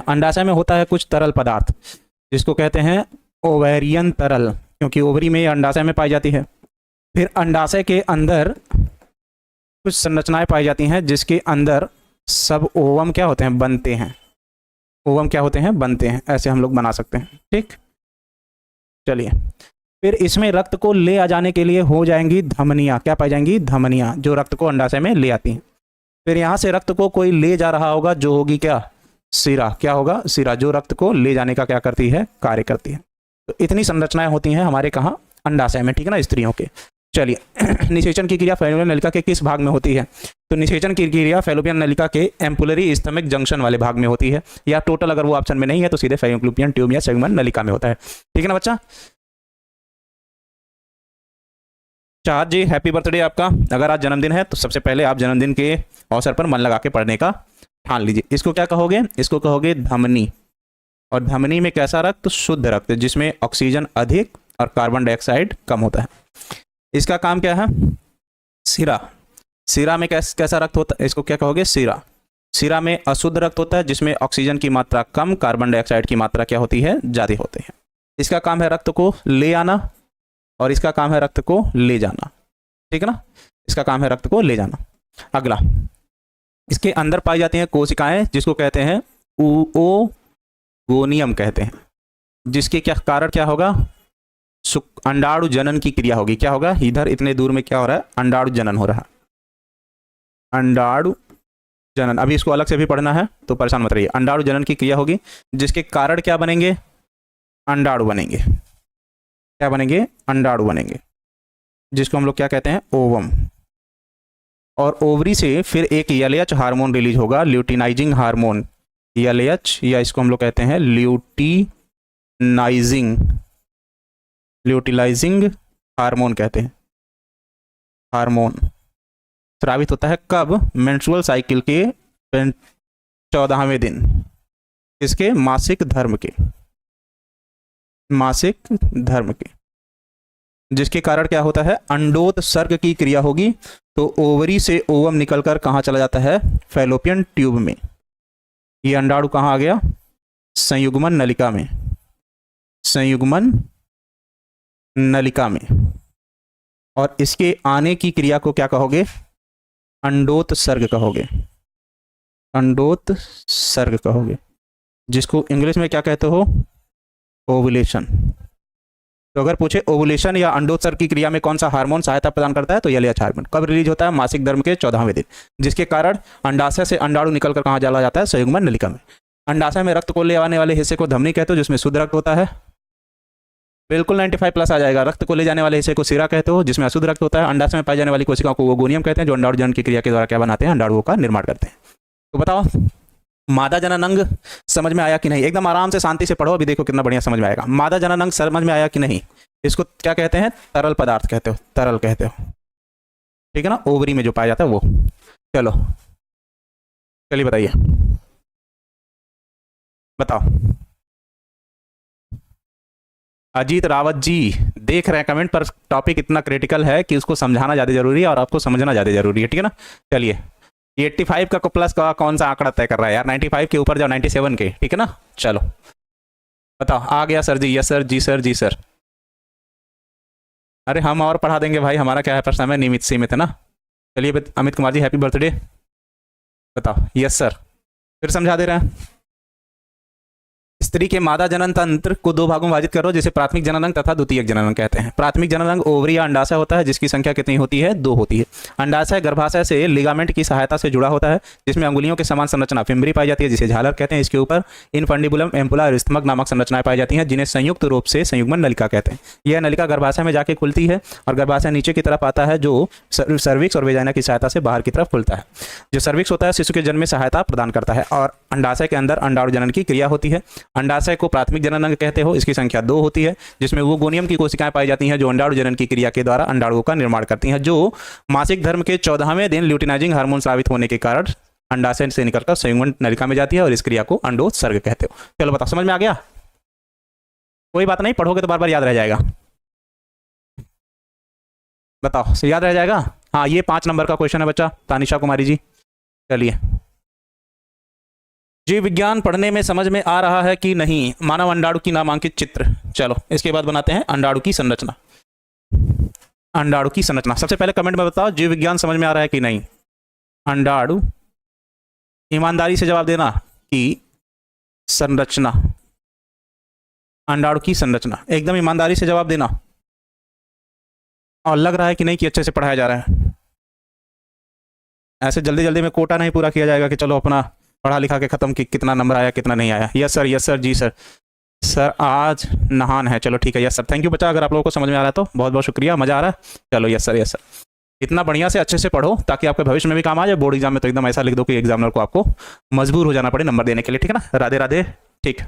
अंडाशय में होता है कुछ तरल पदार्थ, जिसको कहते हैं ओवेरियन तरल, क्योंकि ओवरी में अंडाशय में पाई जाती है। फिर अंडाशय के अंदर कुछ संरचनाएं पाई जाती हैं, जिसके अंदर सब ओवम क्या होते हैं, बनते हैं। ओवम क्या होते हैं, बनते हैं। ऐसे हम लोग बना सकते हैं, ठीक। चलिए, फिर इसमें रक्त को ले आ जाने के लिए हो जाएंगी धमनियाँ। क्या पाई जाएंगी, धमनियाँ, जो रक्त को अंडाशय में ले आती हैं। फिर यहाँ से रक्त को कोई ले जा रहा होगा, जो होगी क्या, सिरा। क्या होगा, सिरा, जो रक्त को ले जाने का क्या करती है, कार्य करती है। तो इतनी संरचनाएं होती हैं हमारे कहाँ, अंडाशय में, ठीक है ना, स्त्रियों के। चलिए, निषेचन की क्रिया फैलोपियन नलिका के किस भाग में होती है, तो निषेचन की क्रिया फैलोपियन नलिका के एम्पुलरी स्टमक जंक्शन वाले भाग में होती है, या टोटल अगर वो ऑप्शन में नहीं है तो सीधे फैलोपियन ट्यूब या सेगमेंट नलिका में होता है, ठीक है ना बच्चा। चाहत जी, हैप्पी बर्थडे आपका। अगर आज जन्मदिन है तो सबसे पहले आप जन्मदिन के अवसर पर मन लगा के पढ़ने का ठान लीजिए। इसको क्या कहोगे, इसको कहोगे धमनी। और धमनी में कैसा रक्त, शुद्ध रक्त, जिसमें ऑक्सीजन अधिक और कार्बन डाइऑक्साइड कम होता है। इसका काम क्या है, सिरा। सिरा में कैसा रक्त होता है, इसको क्या कहोगे, सिरा। सिरा में अशुद्ध रक्त होता है, जिसमें ऑक्सीजन की मात्रा कम, कार्बन डाइऑक्साइड की मात्रा क्या होती है, ज़्यादा होते हैं। इसका काम है रक्त को ले आना, और इसका काम है रक्त को ले जाना, ठीक है ना। इसका काम है रक्त को ले जाना। अगला, इसके अंदर पाई जाती हैं कोशिकाएं, जिसको कहते हैं ओगोनियम कहते हैं, जिसके क्या कारण क्या होगा, अंडाणु जनन की क्रिया होगी। क्या होगा, इधर इतने दूर में क्या हो रहा है, अंडाणु जनन हो रहा है, अंडाणु जनन। अभी इसको अलग से भी पढ़ना है तो परेशान मत रहिए। अंडाणु जनन की क्रिया होगी, जिसके कारण क्या बनेंगे, अंडाणु बनेंगे। क्या बनेंगे, अंडाणु बनेंगे, जिसको हम लोग क्या कहते हैं, ओवम। और ओवरी से फिर एक एलएच हार्मोन रिलीज होगा, ल्यूटिनाइजिंग हार्मोन, एलएच, या इसको हम लोग कहते हैं ल्यूटिनाइजिंग, ल्यूटिलाइजिंग हार्मोन कहते हैं, हार्मोन। स्रावित होता है कब, मेंस्ट्रुअल साइकिल के 14वें दिन, इसके मासिक धर्म के, मासिक धर्म के, जिसके कारण क्या होता है, अंडोत्सर्ग की क्रिया होगी। तो ओवरी से ओवम निकलकर कहाँ चला जाता है, फैलोपियन ट्यूब में। ये अंडाणु कहाँ आ गया, संयुग्मन नलिका में, संयुग्मन नलिका में। और इसके आने की क्रिया को क्या कहोगे, अंडोत्सर्ग कहोगे, अंडोत्सर्ग कहोगे, जिसको इंग्लिश में क्या कहते हो, ओवुलेशन। तो अगर पूछे ओवुलेशन या अंडोत्सर्ग की क्रिया में कौन सा हार्मोन सहायता प्रदान करता है, तो एलएच हार्मोन। कब रिलीज होता है, मासिक धर्म के 14वें दिन, जिसके कारण अंडाशय से अंडाणु निकलकर कहाँ चला जाता है, संयुग्मन नलिका में। अंडाशय में रक्त को ले आने वाले हिस्से को धमनी कहते हो, जिसमें शुद्ध रक्त होता है। बिल्कुल 95+ आ जाएगा। रक्त को ले जाने वाले हिस्से को सिरा कहते हो, जिसमें अशुद्ध रक्त होता है। अंडाशय में पाई जाने वाली कोशिकाओं को ओगोनियम कहते हैं, जो अंडाणु जनन की क्रिया के द्वारा क्या बनाते हैं, अंडाणुओं का निर्माण करते हैं। तो बताओ, मादा जनन अंग समझ में आया कि नहीं, एकदम आराम से शांति से पढ़ो। अभी देखो कितना बढ़िया समझ में आएगा। मादा जनन अंग समझ में आया कि नहीं, इसको क्या कहते हैं, तरल पदार्थ कहते हो, तरल कहते हो, ठीक है ना, ओवरी में जो पाया जाता है वो। चलो, चलिए बताइए। बताओ। अजीत रावत जी देख रहे हैं कमेंट पर, टॉपिक इतना क्रिटिकल है कि उसको समझाना ज़्यादा जरूरी है और आपको समझना ज़्यादा जरूरी है, ठीक है ना। चलिए, 85 का प्लस का कौन सा आंकड़ा तय कर रहा है यार, 95 के ऊपर जाओ, 97 के, ठीक है ना। चलो बताओ, आ गया सर जी, यस सर जी, सर जी सर। अरे हम और पढ़ा देंगे भाई, हमारा क्या है, पर समय नियमित सीमित है ना। चलिए अमित कुमार जी, हैप्पी बर्थडे। बताओ, यस सर, फिर समझा दे रहे हैं। स्त्री के मादा जनन तंत्र को दो भागों में विभाजित करो, जिसे प्राथमिक जनन अंग तथा द्वितीयक जनन अंग कहते हैं। प्राथमिक जनन अंग ओवरी या अंडाशय होता है, जिसकी संख्या कितनी होती है, 2 होती है। अंडाशय गर्भाशय से लिगामेंट की सहायता से जुड़ा होता है, जिसमें अंगुलियों के समान संरचना फिम्बरी पाई जाती है, जिसे झालर कहते हैं। इसके ऊपर इनफंडिबुलम, एम्पुला और स्थमक नामक संरचनाएं पाई जाती हैं, जिन्हें संयुक्त रूप से संयुग्मन नलिका कहते हैं। यह नलिका गर्भाशय में जाके खुलती है और गर्भाशय नीचे की तरफ आता है, जो सर्विक्स और वेजाइना की सहायता से बाहर की तरफ खुलता है। जो सर्विक्स होता है शिशु के जन्म में सहायता प्रदान करता है, और अंडाशय के अंदर अंडाणु जनन की क्रिया होती है। अंडाशय को प्राथमिक जनन अंग कहते हो, इसकी संख्या 2 होती है, जिसमें वो गोनियम की कोशिकाएं पाई जाती हैं, जो अंडाणु जनन की क्रिया के द्वारा अंडाणुओं का निर्माण करती हैं, जो मासिक धर्म के 14वें दिन ल्यूटिनाइजिंग हार्मोन स्रावित होने के कारण अंडाशय से निकलकर संयुग्मन नलिका में जाती है, और इस क्रिया को अंडोत्सर्ग कहते हो। चलो बताओ, समझ में आ गया? कोई बात नहीं, पढ़ोगे तो बार बार याद रह जाएगा। बताओ, याद रह जाएगा? हाँ, ये 5 नंबर का क्वेश्चन है बच्चा, तानिशा कुमारी जी। चलिए, जीव विज्ञान पढ़ने में समझ में आ रहा है कि नहीं? मानव अंडाणु की नामांकित चित्र। चलो इसके बाद बनाते हैं अंडाणु की संरचना। अंडाणु की संरचना, सबसे पहले कमेंट में बताओ, जीव विज्ञान समझ में आ रहा है कि नहीं? अंडाणु, ईमानदारी से जवाब देना कि संरचना, अंडाणु की संरचना, एकदम ईमानदारी से जवाब देना। और लग रहा है कि नहीं कि अच्छे से पढ़ाया जा रहा है? ऐसे जल्दी जल्दी में कोटा नहीं पूरा किया जाएगा कि चलो अपना पढ़ा लिखा के खत्म, कि कितना नंबर आया कितना नहीं आया। यस सर, यस सर जी सर। सर आज नहान है, चलो ठीक है, यस सर, थैंक यू बच्चा। अगर आप लोगों को समझ में आ रहा है तो बहुत बहुत शुक्रिया, मजा आ रहा है। चलो यस सर, यस सर, इतना बढ़िया से अच्छे से पढ़ो ताकि आपके भविष्य में भी काम आ जाए। बोर्ड एग्जाम में तो एकदम ऐसा लिख दो कि एग्जामिनर को आपको मजबूर हो जाना पड़े नंबर देने के लिए, ठीक है ना। राधे राधे, ठीक।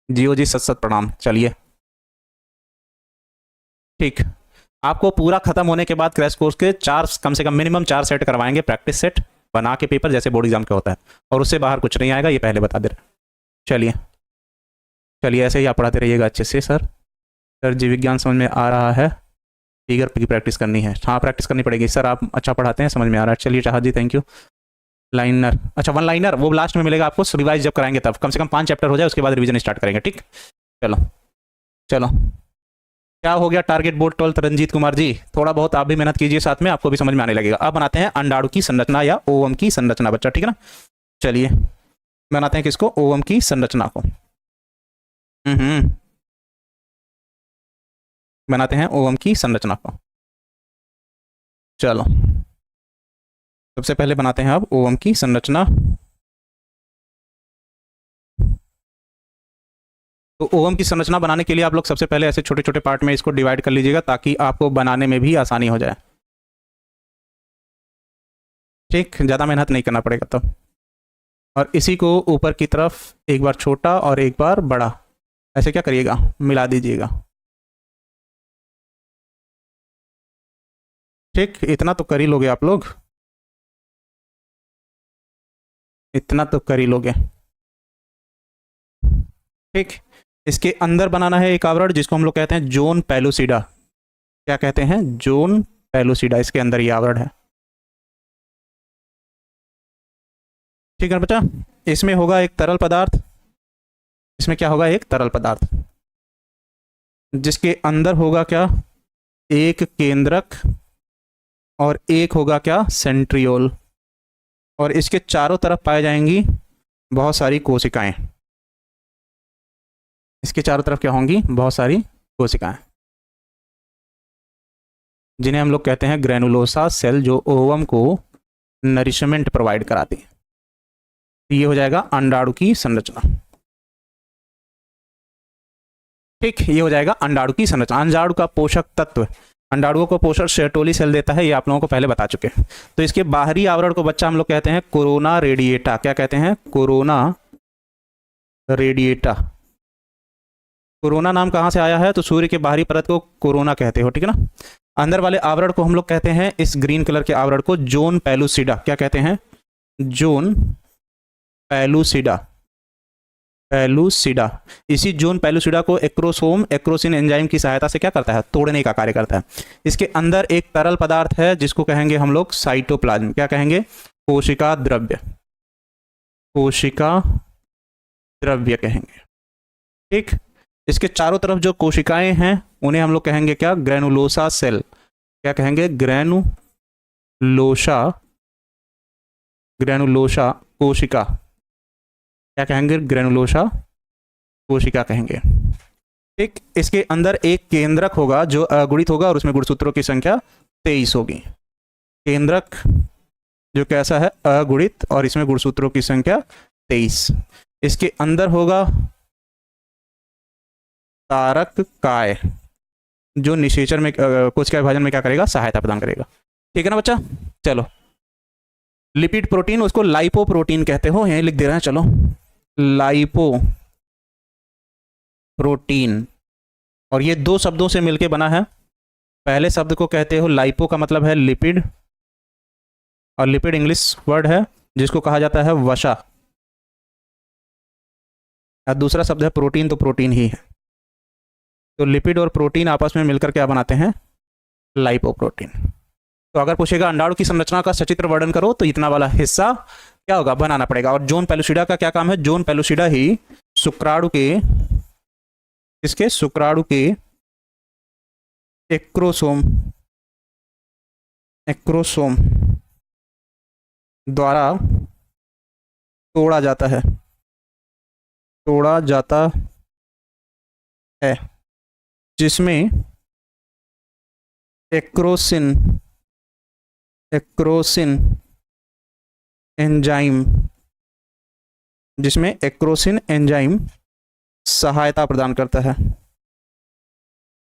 जियो जी, सत सत प्रणाम। चलिए ठीक, आपको पूरा खत्म होने के बाद क्रैश कोर्स के 4, कम से कम मिनिमम 4 सेट करवाएंगे, प्रैक्टिस सेट बना के पेपर, जैसे बोर्ड एग्जाम का होता है, और उससे बाहर कुछ नहीं आएगा, ये पहले बता दे रहे। चलिए चलिए, ऐसे ही आप पढ़ाते रहिएगा अच्छे से। सर सर जीव विज्ञान समझ में आ रहा है, फिगर की प्रैक्टिस करनी है। हाँ, प्रैक्टिस करनी पड़ेगी सर, आप अच्छा पढ़ाते हैं, समझ में आ रहा है। चलिए चाहा जी, थैंक यू। लाइनर, अच्छा 1 लाइनर वो लास्ट में मिलेगा आपको, रिवाइज जब कराएंगे तब, कम से कम 5 चैप्टर हो जाए उसके बाद रिवीजन स्टार्ट करेंगे, ठीक। चलो चलो, क्या हो गया target board 12th Ranjit Kumar ji? थोड़ा बहुत आप भी मेहनत कीजिए साथ में, आपको भी समझ में आने लगेगा। अब बनाते हैं अंडाणु की संरचना या ओवम की संरचना बच्चा, ठीक है ना। चलिए बनाते हैं किसको? ओवम की संरचना को। बनाते हैं ओवम की संरचना को। चलो सबसे पहले बनाते हैं अब ओवम की संरचना। तो ओवम की संरचना बनाने के लिए आप लोग सबसे पहले ऐसे छोटे छोटे पार्ट में इसको डिवाइड कर लीजिएगा, ताकि आपको बनाने में भी आसानी हो जाए, ठीक। ज़्यादा मेहनत नहीं करना पड़ेगा तब। और इसी को ऊपर की तरफ एक बार छोटा और एक बार बड़ा, ऐसे क्या करिएगा, मिला दीजिएगा, ठीक। इतना तो कर ही लोगे आप लोग, इतना तो कर ही लोगे, ठीक। इसके अंदर बनाना है एक आवरण, जिसको हम लोग कहते हैं जोन पेलुसिडा। क्या कहते हैं? Zone pellucida. इसके अंदर ये आवरण है, ठीक है बच्चा। इसमें होगा एक तरल पदार्थ, इसमें क्या होगा? एक तरल पदार्थ, जिसके अंदर होगा क्या? एक केंद्रक, और एक होगा क्या? सेंट्रियोल। और इसके चारों तरफ पाई जाएंगी बहुत सारी कोशिकाएं। इसके चारों तरफ क्या होंगी? बहुत सारी कोशिकाएं, जिन्हें हम लोग कहते हैं ग्रेनुलोसा सेल, जो ओवम को नरिशमेंट प्रोवाइड कराती है। ये हो जाएगा अंडाणु की संरचना, ठीक। ये हो जाएगा अंडाणु की संरचना। अंडाणु का पोषक तत्व, अंडाणुओं को पोषक सर्टोली सेल देता है, ये आप लोगों को पहले बता चुके हैं। तो इसके बाहरी आवरण को बच्चा हम लोग कहते हैं कोरोना रेडिएटा। क्या कहते हैं? Corona radiata. कोरोना नाम कहाँ से आया है? तो सूर्य के बाहरी परत को कोरोना कहते हो, ठीक है ना। अंदर वाले आवरण को हम लोग कहते हैं, इस ग्रीन कलर के आवरण को, जोन पेलुसिडा। क्या कहते हैं? Zone pellucida. पेलुसिडा। इसी जोन पेलुसिडा को एक्रोसोम एक्रोसिन एंजाइम की सहायता से क्या करता है, तोड़ने का कार्य करता है। इसके अंदर एक तरल पदार्थ है जिसको कहेंगे हम लोग साइटोप्लाज्म। क्या कहेंगे, कोशिका द्रव्य, कोशिका द्रव्य कहेंगे। ठीक, इसके चारों तरफ जो कोशिकाएं हैं उन्हें हम लोग कहेंगे क्या, ग्रेनुलोसा सेल। क्या कहेंगे, ग्रेनुलोसा, ग्रेनुलोसा कोशिका। क्या कहेंगे, ग्रेनुलोसा कोशिका कहेंगे। ठीक, इसके अंदर एक केंद्रक होगा जो अगुणित होगा और उसमें गुणसूत्रों की संख्या 23 होगी। केंद्रक जो कैसा है, अगुणित, और इसमें गुणसूत्रों की संख्या 23। इसके अंदर होगा तारक काय जो निषेचन में कोशिका विभाजन में क्या करेगा, सहायता प्रदान करेगा। ठीक है ना बच्चा। चलो, लिपिड प्रोटीन उसको लाइपो प्रोटीन कहते हो, यहीं लिख दे रहे हैं। चलो, लाइपो प्रोटीन, और ये दो शब्दों से मिलकर बना है। पहले शब्द को कहते हो लाइपो, का मतलब है लिपिड, और लिपिड इंग्लिश वर्ड है जिसको कहा जाता है वसा। और दूसरा शब्द है प्रोटीन, तो प्रोटीन ही है। तो लिपिड और प्रोटीन आपस में मिलकर क्या बनाते हैं, लाइपोप्रोटीन। तो अगर पूछेगा अंडाणु की संरचना का सचित्र वर्णन करो, तो इतना वाला हिस्सा क्या होगा, बनाना पड़ेगा। और जोन पेलुसिडा का क्या काम है, जोन पेलुसिडा ही शुक्राणु के, इसके शुक्राणु के एक्रोसोम, एक्रोसोम द्वारा तोड़ा जाता है, तोड़ा जाता है, जिसमें एक्रोसिन, एक्रोसिन एंजाइम, जिसमें एक्रोसिन एंजाइम सहायता प्रदान करता है,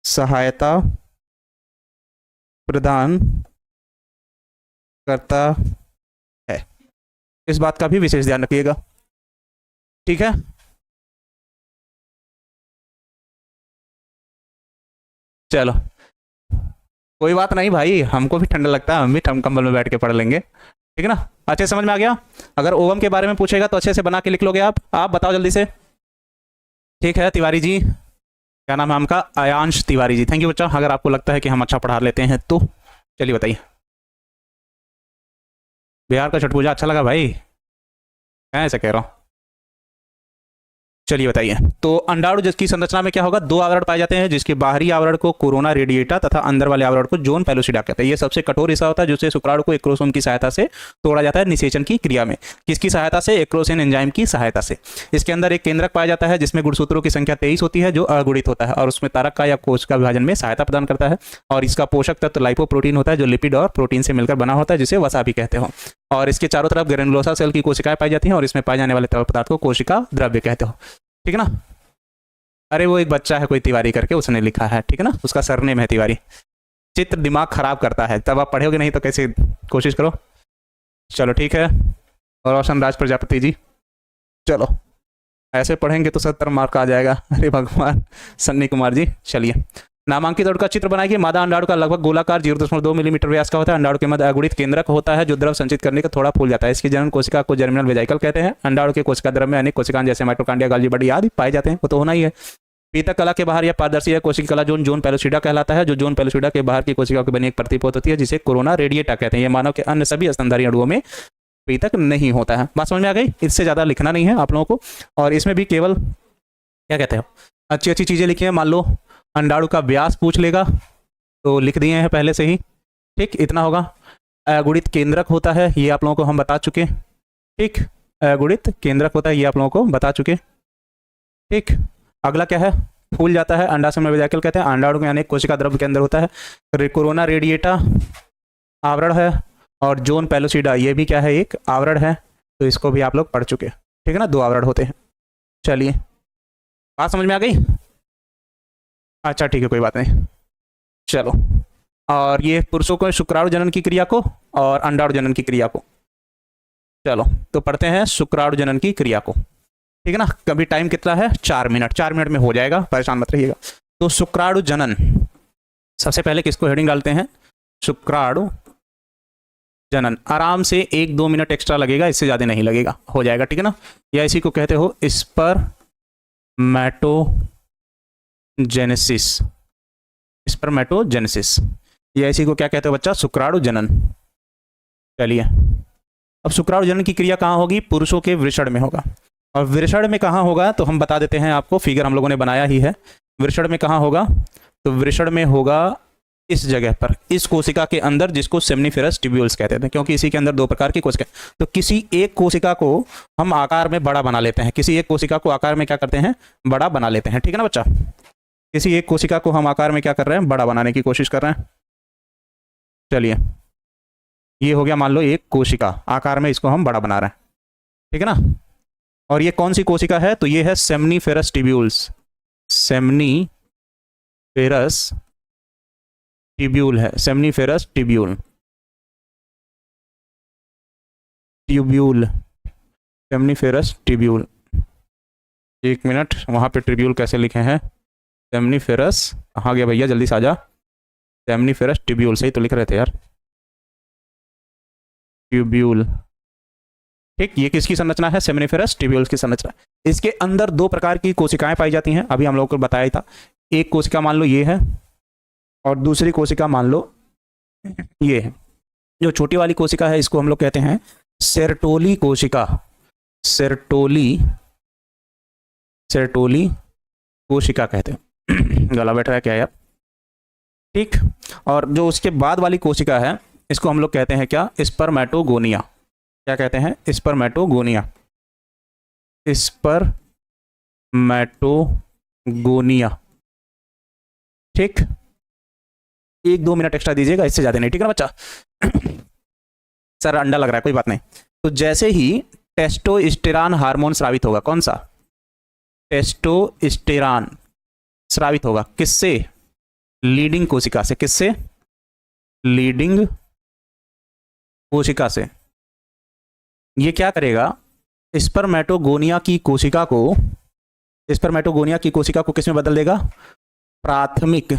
सहायता प्रदान करता है। इस बात का भी विशेष ध्यान रखिएगा। ठीक है, चलो कोई बात नहीं भाई, हमको भी ठंडा लगता है, हम भी ठंड कंबल में बैठ के पढ़ लेंगे। ठीक है ना, अच्छे समझ में आ गया। अगर ओवम के बारे में पूछेगा तो अच्छे से बना के लिख लोगे आप बताओ जल्दी से। ठीक है तिवारी जी, क्या नाम है आपका, आयांश तिवारी जी, थैंक यू बच्चा। अगर आपको लगता है कि हम अच्छा पढ़ा लेते हैं तो चलिए बताइए। बिहार का छठ पूजा अच्छा लगा भाई, मैं ऐसा कह रहा हूँ। चलिए बताइए। तो अंडाणु जिसकी संरचना में क्या होगा, दो आवरण पाए जाते हैं, जिसके बाहरी आवरण को कोरोना रेडिएटा तथा अंदर वाले आवरण को जोन पेलुसिडा कहते हैं। ये सबसे कठोर हिस्सा होता है जिससे शुक्राणु को एक्रोसोम की सहायता से तोड़ा जाता है निषेचन की क्रिया में। किसकी सहायता से, एक्रोसिन एंजाइम की सहायता से। इसके अंदर एक केंद्रक पाया जाता है जिसमें गुणसूत्रों की संख्या 23 होती है, जो अगुणित होता है और उसमें तारक का या कोशिका विभाजन में सहायता प्रदान करता है। और इसका पोषक तत्व लाइपोप्रोटीन होता है जो लिपिड और प्रोटीन से मिलकर बना होता है, जिसे वसा भी कहते हो। और इसके चारों तरफ ग्रेनुलोसा सेल की कोशिकाएं पाई जाती हैं और इसमें पाए जाने वाले तरल पदार्थ को कोशिका द्रव्य कहते हो। ठीक है ना। अरे वो एक बच्चा है कोई तिवारी करके, उसने लिखा है, ठीक है ना, उसका सरनेम है तिवारी। चित्र दिमाग खराब करता है, तब आप पढ़ोगे नहीं तो कैसे, कोशिश करो। चलो ठीक है, और रोशन राज प्रजापति जी, चलो ऐसे पढ़ेंगे तो 70 मार्क आ जाएगा। अरे भगवान, सन्नी कुमार जी, चलिए। नामांकित अणु का चित्र बनाइए। मादा अंडाणु का लगभग गोलाकार 0.2 मिलीमीटर व्यास का होता है। अंडाणु के मध्य अगुणित केंद्रक होता है जो द्रव संचित करने का थोड़ा फूल जाता है। इसकी जनन कोशिका को जर्मिनल वेजाइकल कहते हैं। अंडाणु के कोशिका द्रव में अनेक कोशिकाएं जैसे माइटोकॉन्ड्रिया, गाल्जी बॉडी आदि पाए जाते हैं, वो तो होना ही है। पीतक कला के बाहर या पारदर्शी है कोशिका कला जोन पेलुसिडा कहलाता है, जो जोन पेलुसिडा के बाहर की कोशिका की बनी एक प्रतिपोत होती है जिसे कोरोना रेडिएटा कहते हैं। ये मानव के अन्य सभी स्तनधारी अणुओं में पीतक नहीं होता है। बात समझ में आ गई, इससे ज्यादा लिखना नहीं है आप लोगों को। और इसमें भी केवल क्या कहते हैं, अच्छी अच्छी चीजें लिखी है। मान लो अंडाणु का व्यास पूछ लेगा तो लिख दिए हैं पहले से ही, ठीक, इतना होगा। अगुणित केंद्रक होता है, ये आप लोगों को हम बता चुके, ठीक, अगुणित केंद्रक होता है, ये आप लोगों को बता चुके, ठीक। अगला क्या है, फूल जाता है, अंडाशय में वेजाइकल कहते हैं। अंडाणु में अनेक कोशिका द्रव्य के अंदर होता है। कोरोना रेडिएटा आवरण है, और जोन पेलुसिडा ये भी क्या है, एक आवरण है, तो इसको भी आप लोग पढ़ चुके, ठीक है ना, 2 आवरण होते हैं। चलिए बात समझ में आ गई, अच्छा ठीक है, कोई बात नहीं। चलो, और ये पुरुषों को शुक्राणु जनन की क्रिया को और अंडाणु जनन की क्रिया को, चलो तो पढ़ते हैं शुक्राणु जनन की क्रिया को, ठीक है ना। कभी टाइम कितना है, 4 मिनट, 4 मिनट में हो जाएगा, परेशान मत रहिएगा। तो शुक्राणु जनन, सबसे पहले किसको हेडिंग डालते हैं, शुक्राणु जनन। आराम से 1-2 मिनट एक्स्ट्रा लगेगा, इससे ज़्यादा नहीं लगेगा, हो जाएगा, ठीक है ना। या इसी को कहते हो स्पर्मेटोजेनेसिस, स्पर्मेटोजेनेसिस, स्पर्मेटोजेनेसिस, ये इसी को क्या कहते हैं बच्चा? शुक्राणु जनन। चलिए, अब शुक्राणु जनन की क्रिया कहाँ होगी? पुरुषों के वृषण में होगा। और वृषण में कहाँ होगा तो हम बता देते हैं आपको, फिगर हम लोगों ने बनाया ही है। वृषण में कहाँ होगा? तो वृषण में होगा इस जगह पर, इस कोशिका के अंदर, जिसको सेमनीफेरस ट्यूब्यूल्स कहते थे, क्योंकि इसी के अंदर दो प्रकार की कोशिका। तो किसी एक कोशिका को हम आकार में बड़ा बना लेते हैं, किसी एक कोशिका को आकार में क्या करते हैं? बड़ा बना लेते हैं, ठीक है ना बच्चा? किसी एक कोशिका को हम आकार में क्या कर रहे हैं? बड़ा बनाने की कोशिश कर रहे हैं। चलिए, ये हो गया मान लो एक कोशिका, आकार में इसको हम बड़ा बना रहे हैं, ठीक है ना? और ये कौन सी कोशिका है? तो ये है सेमनीफेरस ट्यूब्यूल्स, सेमनीफेरस ट्यूब्यूल है, सेमनीफेरस ट्यूब्यूल, सेमनीफेरस ट्यूब्यूल। एक मिनट, वहां पे ट्यूब्यूल कैसे लिखे हैं? सेमनीफेरस कहाँ गया भैया? जल्दी से आ जा। सेमनीफेरस ट्यूब्यूल, सही तो लिख रहे थे यार, ट्यूब्यूल, ठीक। ये किसकी संरचना है? सेमनीफेरस ट्यूब्यूल्स की संरचना। इसके अंदर दो प्रकार की कोशिकाएं पाई जाती हैं, अभी हम लोगों को बताया ही था। एक कोशिका मान लो ये है, और दूसरी कोशिका मान लो ये है। जो छोटी वाली कोशिका है इसको हम लोग कहते हैं सेर्टोली कोशिका, सेर्टोली कोशिका कहते हैं। गला बैठ रहा है क्या यार? ठीक। और जो उसके बाद वाली कोशिका है इसको हम लोग कहते हैं क्या? स्पर्मेटोगोनिया। क्या कहते हैं? स्पर्मेटोगोनिया, स्पर्मेटोगोनिया, ठीक। 1-2 मिनट एक्स्ट्रा दीजिएगा, इससे ज्यादा नहीं, ठीक है ना बच्चा? सर अंडा लग रहा है, कोई बात नहीं। तो जैसे ही टेस्टोस्टेरॉन हार्मोन स्रावित होगा, कौन सा? टेस्टोस्टेरॉन स्रावित होगा, किससे? लीडिंग कोशिका से। किससे? लीडिंग कोशिका से। ये क्या करेगा? स्पर्मेटोगोनिया की कोशिका को किस में बदल देगा? प्राथमिक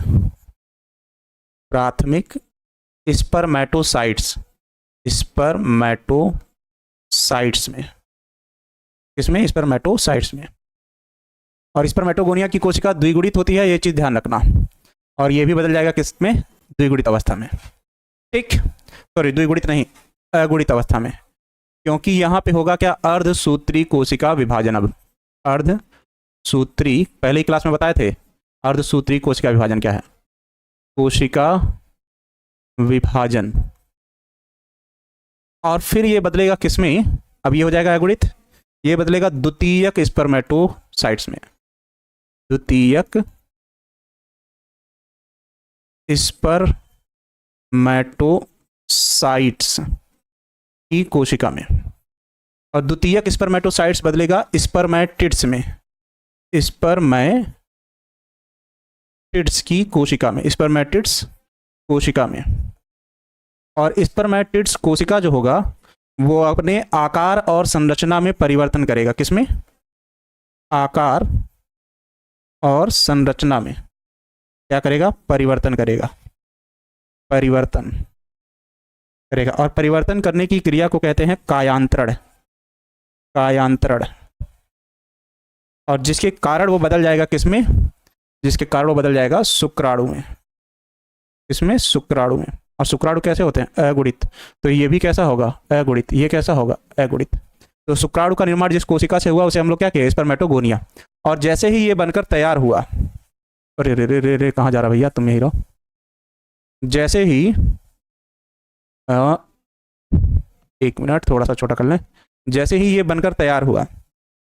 स्पर्मेटोसाइट्स में। किसमें? स्पर्मेटोसाइट्स में। और स्पर्मेटोगोनिया की कोशिका द्विगुणित होती है, ये चीज ध्यान रखना। और ये भी बदल जाएगा किस में? द्विगुणित अवस्था में, ठीक। सॉरी, द्विगुणित नहीं, अगुणित अवस्था में, क्योंकि यहां पे होगा क्या? अर्धसूत्री कोशिका विभाजन। अब अर्धसूत्री, पहले ही क्लास में बताए थे, अर्धसूत्री कोशिका विभाजन क्या है? कोशिका विभाजन। और फिर ये बदलेगा किसमें? अब ये हो जाएगा अगुणित, ये बदलेगा द्वितीयक स्पर्मेटोसाइट्स में, द्वितीयक स्पर्मेटोसाइट्स की कोशिका में। और द्वितीयक स्पर्मेटोसाइट्स बदलेगा स्पर्मेटिड्स में, स्पर्मेटिड्स की कोशिका में, स्पर्मेटिड्स कोशिका में। और स्पर्मेटिड्स कोशिका जो होगा वो अपने आकार और संरचना में परिवर्तन करेगा। किसमें? आकार और संरचना में क्या करेगा? परिवर्तन करेगा, और परिवर्तन करने की क्रिया को कहते हैं कायांतरण। और जिसके कारण वो बदल जाएगा किसमें? जिसके कारण वो बदल जाएगा शुक्राणु में। इसमें शुक्राणु में। और शुक्राणु कैसे होते हैं? अगुणित। तो ये भी कैसा होगा? अगुणित। ये कैसा होगा? अगुणित। तो शुक्राणु का निर्माण जिस कोशिका से हुआ उसे हम लोग क्या कहें? स्पर्मेटोगोनिया। और जैसे ही ये बनकर तैयार हुआ, अरे रे रे रे रे कहाँ जा रहा भैया, तुम यही रहो। जैसे ही एक मिनट थोड़ा सा छोटा कर लें। जैसे ही ये बनकर तैयार हुआ,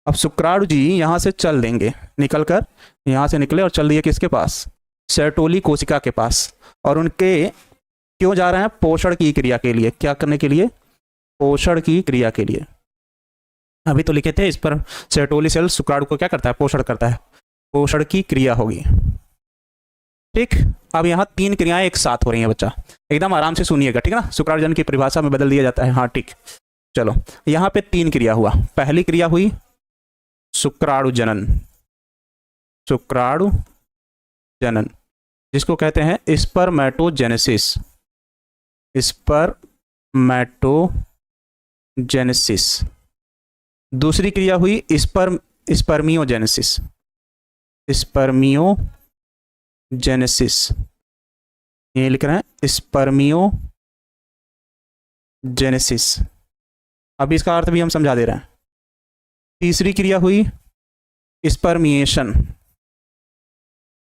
अब शुक्राणु जी यहाँ से चल देंगे, निकलकर यहाँ से निकले और चल दिए किसके पास? सेर्टोली कोशिका के पास। और उनके क्यों जा रहे हैं? पोषण की क्रिया के लिए। क्या करने के लिए? पोषण की क्रिया के लिए। अभी तो लिखे थे इस पर, सेर्टोली सेल शुक्राणु को क्या करता है? पोषण करता है। पोषण की क्रिया होगी, ठीक। अब यहाँ 3 क्रियाएं एक साथ हो रही हैं बच्चा, एकदम आराम से सुनिएगा, ठीक है ना? शुक्राणु जनन की परिभाषा में बदल दिया जाता है, हाँ ठीक। चलो, यहाँ पे 3 क्रिया हुआ। पहली क्रिया हुई शुक्राणु जनन, जिसको कहते हैं स्पर्मेटोजेनेसिस। दूसरी क्रिया हुई स्पर्मियोजेनेसिस। स्पर्मियोजेनेसिस, ये लिख रहे हैं स्पर्मियोजेनेसिस। अभी इसका अर्थ भी हम समझा दे रहे हैं। तीसरी क्रिया हुई स्पर्मिएशन।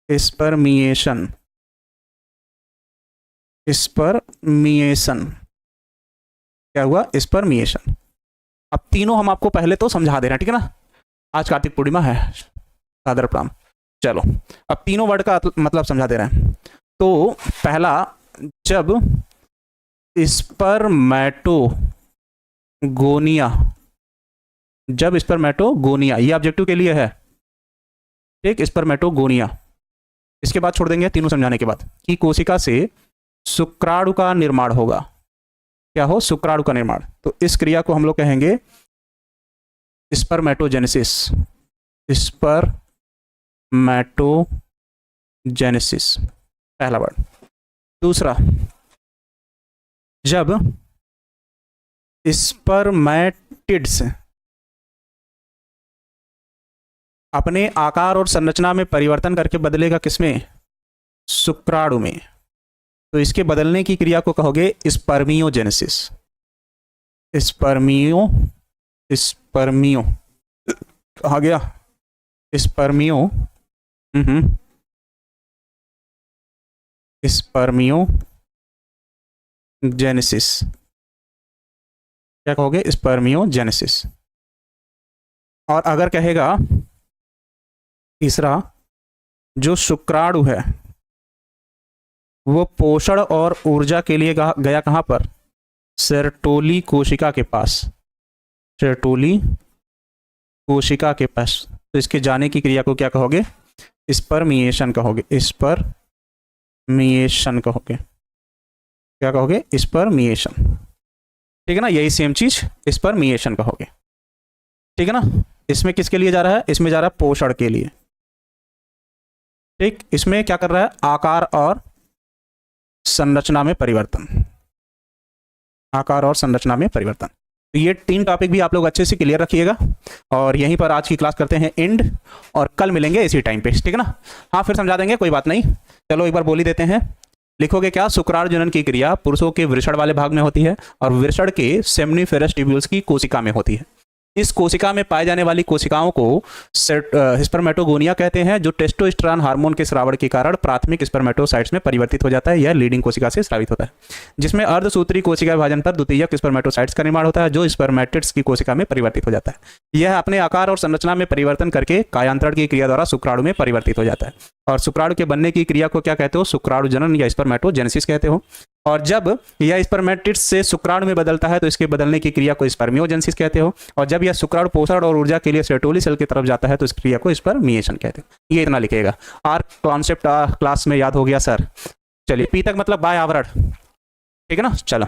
स्पर्मिएशन क्या हुआ? स्पर्मिएशन। अब तीनों हम आपको पहले तो समझा दे रहे हैं, ठीक है ना। आज कार्तिक पूर्णिमा है, सादर प्रणाम। चलो अब तीनों वर्ड का मतलब समझा दे रहे हैं। तो पहला, जब स्पर्मेटोगोनिया, ये ऑब्जेक्टिव के लिए है, ठीक, स्पर्मेटोगोनिया। इसके बाद छोड़ देंगे तीनों समझाने के बाद, कि कोशिका से शुक्राणु का निर्माण होगा। क्या हो? शुक्राणु का निर्माण। तो इस क्रिया को हम लोग कहेंगे स्पर्मेटोजेनेसिस। स्पर्मेटोजेनेसिस पहला वर्ड। दूसरा, जब स्पर्मेटिड्स अपने आकार और संरचना में परिवर्तन करके बदलेगा किसमें? शुक्राणु में। तो इसके बदलने की क्रिया को कहोगे स्पर्मियोजेनेसिस। स्पर्मियो कहा गया स्पर्मियोजेनेसिस। क्या कहोगे? स्पर्मियोजेनेसिस। और अगर कहेगा तीसरा, जो शुक्राणु है वो पोषण और ऊर्जा के लिए गया कहां पर? सेर्टोली कोशिका के पास। सेर्टोली कोशिका के पास। तो इसके जाने की क्रिया को क्या कहोगे? स्पर्मिएशन कहोगे। स्पर्मिएशन कहोगे। क्या कहोगे? स्पर्मिएशन। ठीक है ना, यही सेम चीज स्पर्मिएशन कहोगे। ठीक है ना। इसमें किसके लिए जा रहा है? इसमें जा रहा है पोषण के लिए। ठीक, इसमें क्या कर रहा है? आकार और संरचना में परिवर्तन। आकार और संरचना में परिवर्तन। तो ये तीन टॉपिक भी आप लोग अच्छे से क्लियर रखिएगा। और यहीं पर आज की क्लास करते हैं एंड, और कल मिलेंगे इसी टाइम पे, ठीक है ना। हाँ, फिर समझा देंगे, कोई बात नहीं। चलो एक बार बोल ही देते हैं। लिखोगे क्या? शुक्राणु जनन की क्रिया पुरुषों के वृषण वाले भाग में होती है और वृषण के सेमनीफेरस ट्यूब्यूल्स की कोशिका में होती है। इस कोशिका में पाए जाने वाली कोशिकाओं को स्पर्मेटोगोनिया कहते हैं, जो टेस्टोस्टेरोन हार्मोन के स्रावण के कारण प्राथमिक स्पर्मेटोसाइट्स में परिवर्तित हो जाता है। यह लीडिंग कोशिका से स्रावित होता है, जिसमें अर्धसूत्री कोशिका विभाजन पर द्वितीयक स्पर्मेटोसाइट्स का निर्माण होता है, जो स्पर्मेटिड्स की कोशिका में परिवर्तित हो जाता है। यह अपने आकार और संरचना में परिवर्तन करके कायांतरण की क्रिया द्वारा शुक्राणु में परिवर्तित हो जाता है। और शुक्राणु के बनने की क्रिया को क्या कहते हो? शुक्राणु जनन या स्पर्मेटोजेनेसिस कहते हो। और जब यह स्पर्मेटिड्स से शुक्राणु में बदलता है तो इसके बदलने की क्रिया को स्पर्मियोजेनेसिस कहते हो। और जब यह शुक्राणु पोषण और ऊर्जा के लिए सेर्टोली सेल की तरफ जाता है तो इस क्रिया को स्पर्मिएशन कहते हो। ये इतना लिखेगा। आर कॉन्सेप्ट क्लास में याद हो गया सर? चलिए, पी तक मतलब बाय आवरण, ठीक है ना। चलो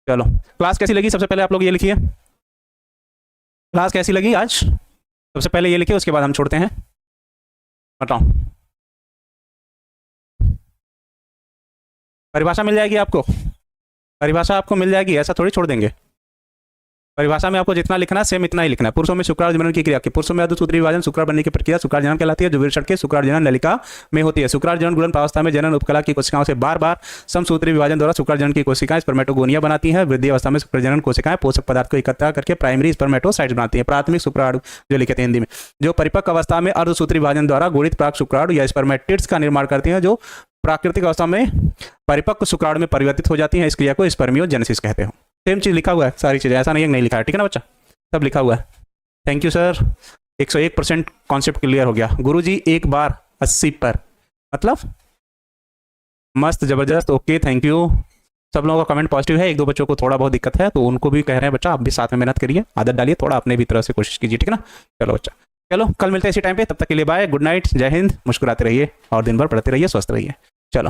क्लास कैसी लगी? सबसे पहले आप लोग ये लिखिए, क्लास कैसी लगी आज? सबसे पहले ये लिखिए, उसके बाद हम छोड़ते हैं। बताओ, परिभाषा मिल जाएगी आपको? परिभाषा आपको मिल जाएगी, ऐसा थोड़ी छोड़ देंगे। परिभाषा में आपको जितना लिखना है सेम इतना ही लिखना है। पुरुषों में शुक्राणु जनन की क्रिया, पुरुषों में अर्धसूत्री विभाजन शुक्राणु बनने की प्रक्रिया शुक्राणु जनन कहलाती है, जो वृषण के शुक्राणु जनन नलिका में होती है। शुक्राणु जनन गुणन प्रावस्था में जनन उपकला की कोशिकाओं से बार बार समसूत्री विभाजन द्वारा शुक्राणु जनन की कोशिकाएं स्पर्मेटोगोनिया बनाती हैं। वृद्धि अवस्था में शुक्राणु जनन कोशिकाएं पोषक पदार्थ को इकट्ठा करके प्राइमरी स्पर्मेटोसाइट्स बनाती हैं। प्राथमिक शुक्राणु जो लिखते हैं हिंदी में, जो परिपक्व अवस्था में अर्धसूत्री विभाजन द्वारा गुणित प्राक शुक्राणु या स्पर्मेटिड्स का निर्माण करती हैं, जो प्राकृतिक अवस्था में परिपक्व शुक्राणु में परिवर्तित हो जाती हैं। इस क्रिया को स्पर्मियोजेनेसिस कहते हो। सेम चीज लिखा हुआ है, सारी चीजें, ऐसा नहीं है नहीं लिखा है, ठीक है ना बच्चा? सब लिखा हुआ है। Thank you sir, 101% concept clear हो गया। गुरुजी एक बार 80 पर, मतलब मस्त जबरदस्त, ओके थैंक यू। सब लोगों का कमेंट पॉजिटिव है। एक दो बच्चों को थोड़ा बहुत दिक्कत है तो उनको भी कह रहे हैं बच्चा आप भी साथ में मेहनत करिए, आदत डालिए, थोड़ा अपने भी तरह से कोशिश कीजिए, ठीक है ना। चलो बच्चा, चलो कल मिलते हैं इसी टाइम पे, तब तक के लिए बाय, गुड नाइट, जय हिंद। मुस्कुराते रहिए और दिन भर पढ़ते रहिए, स्वस्थ रहिए। चलो।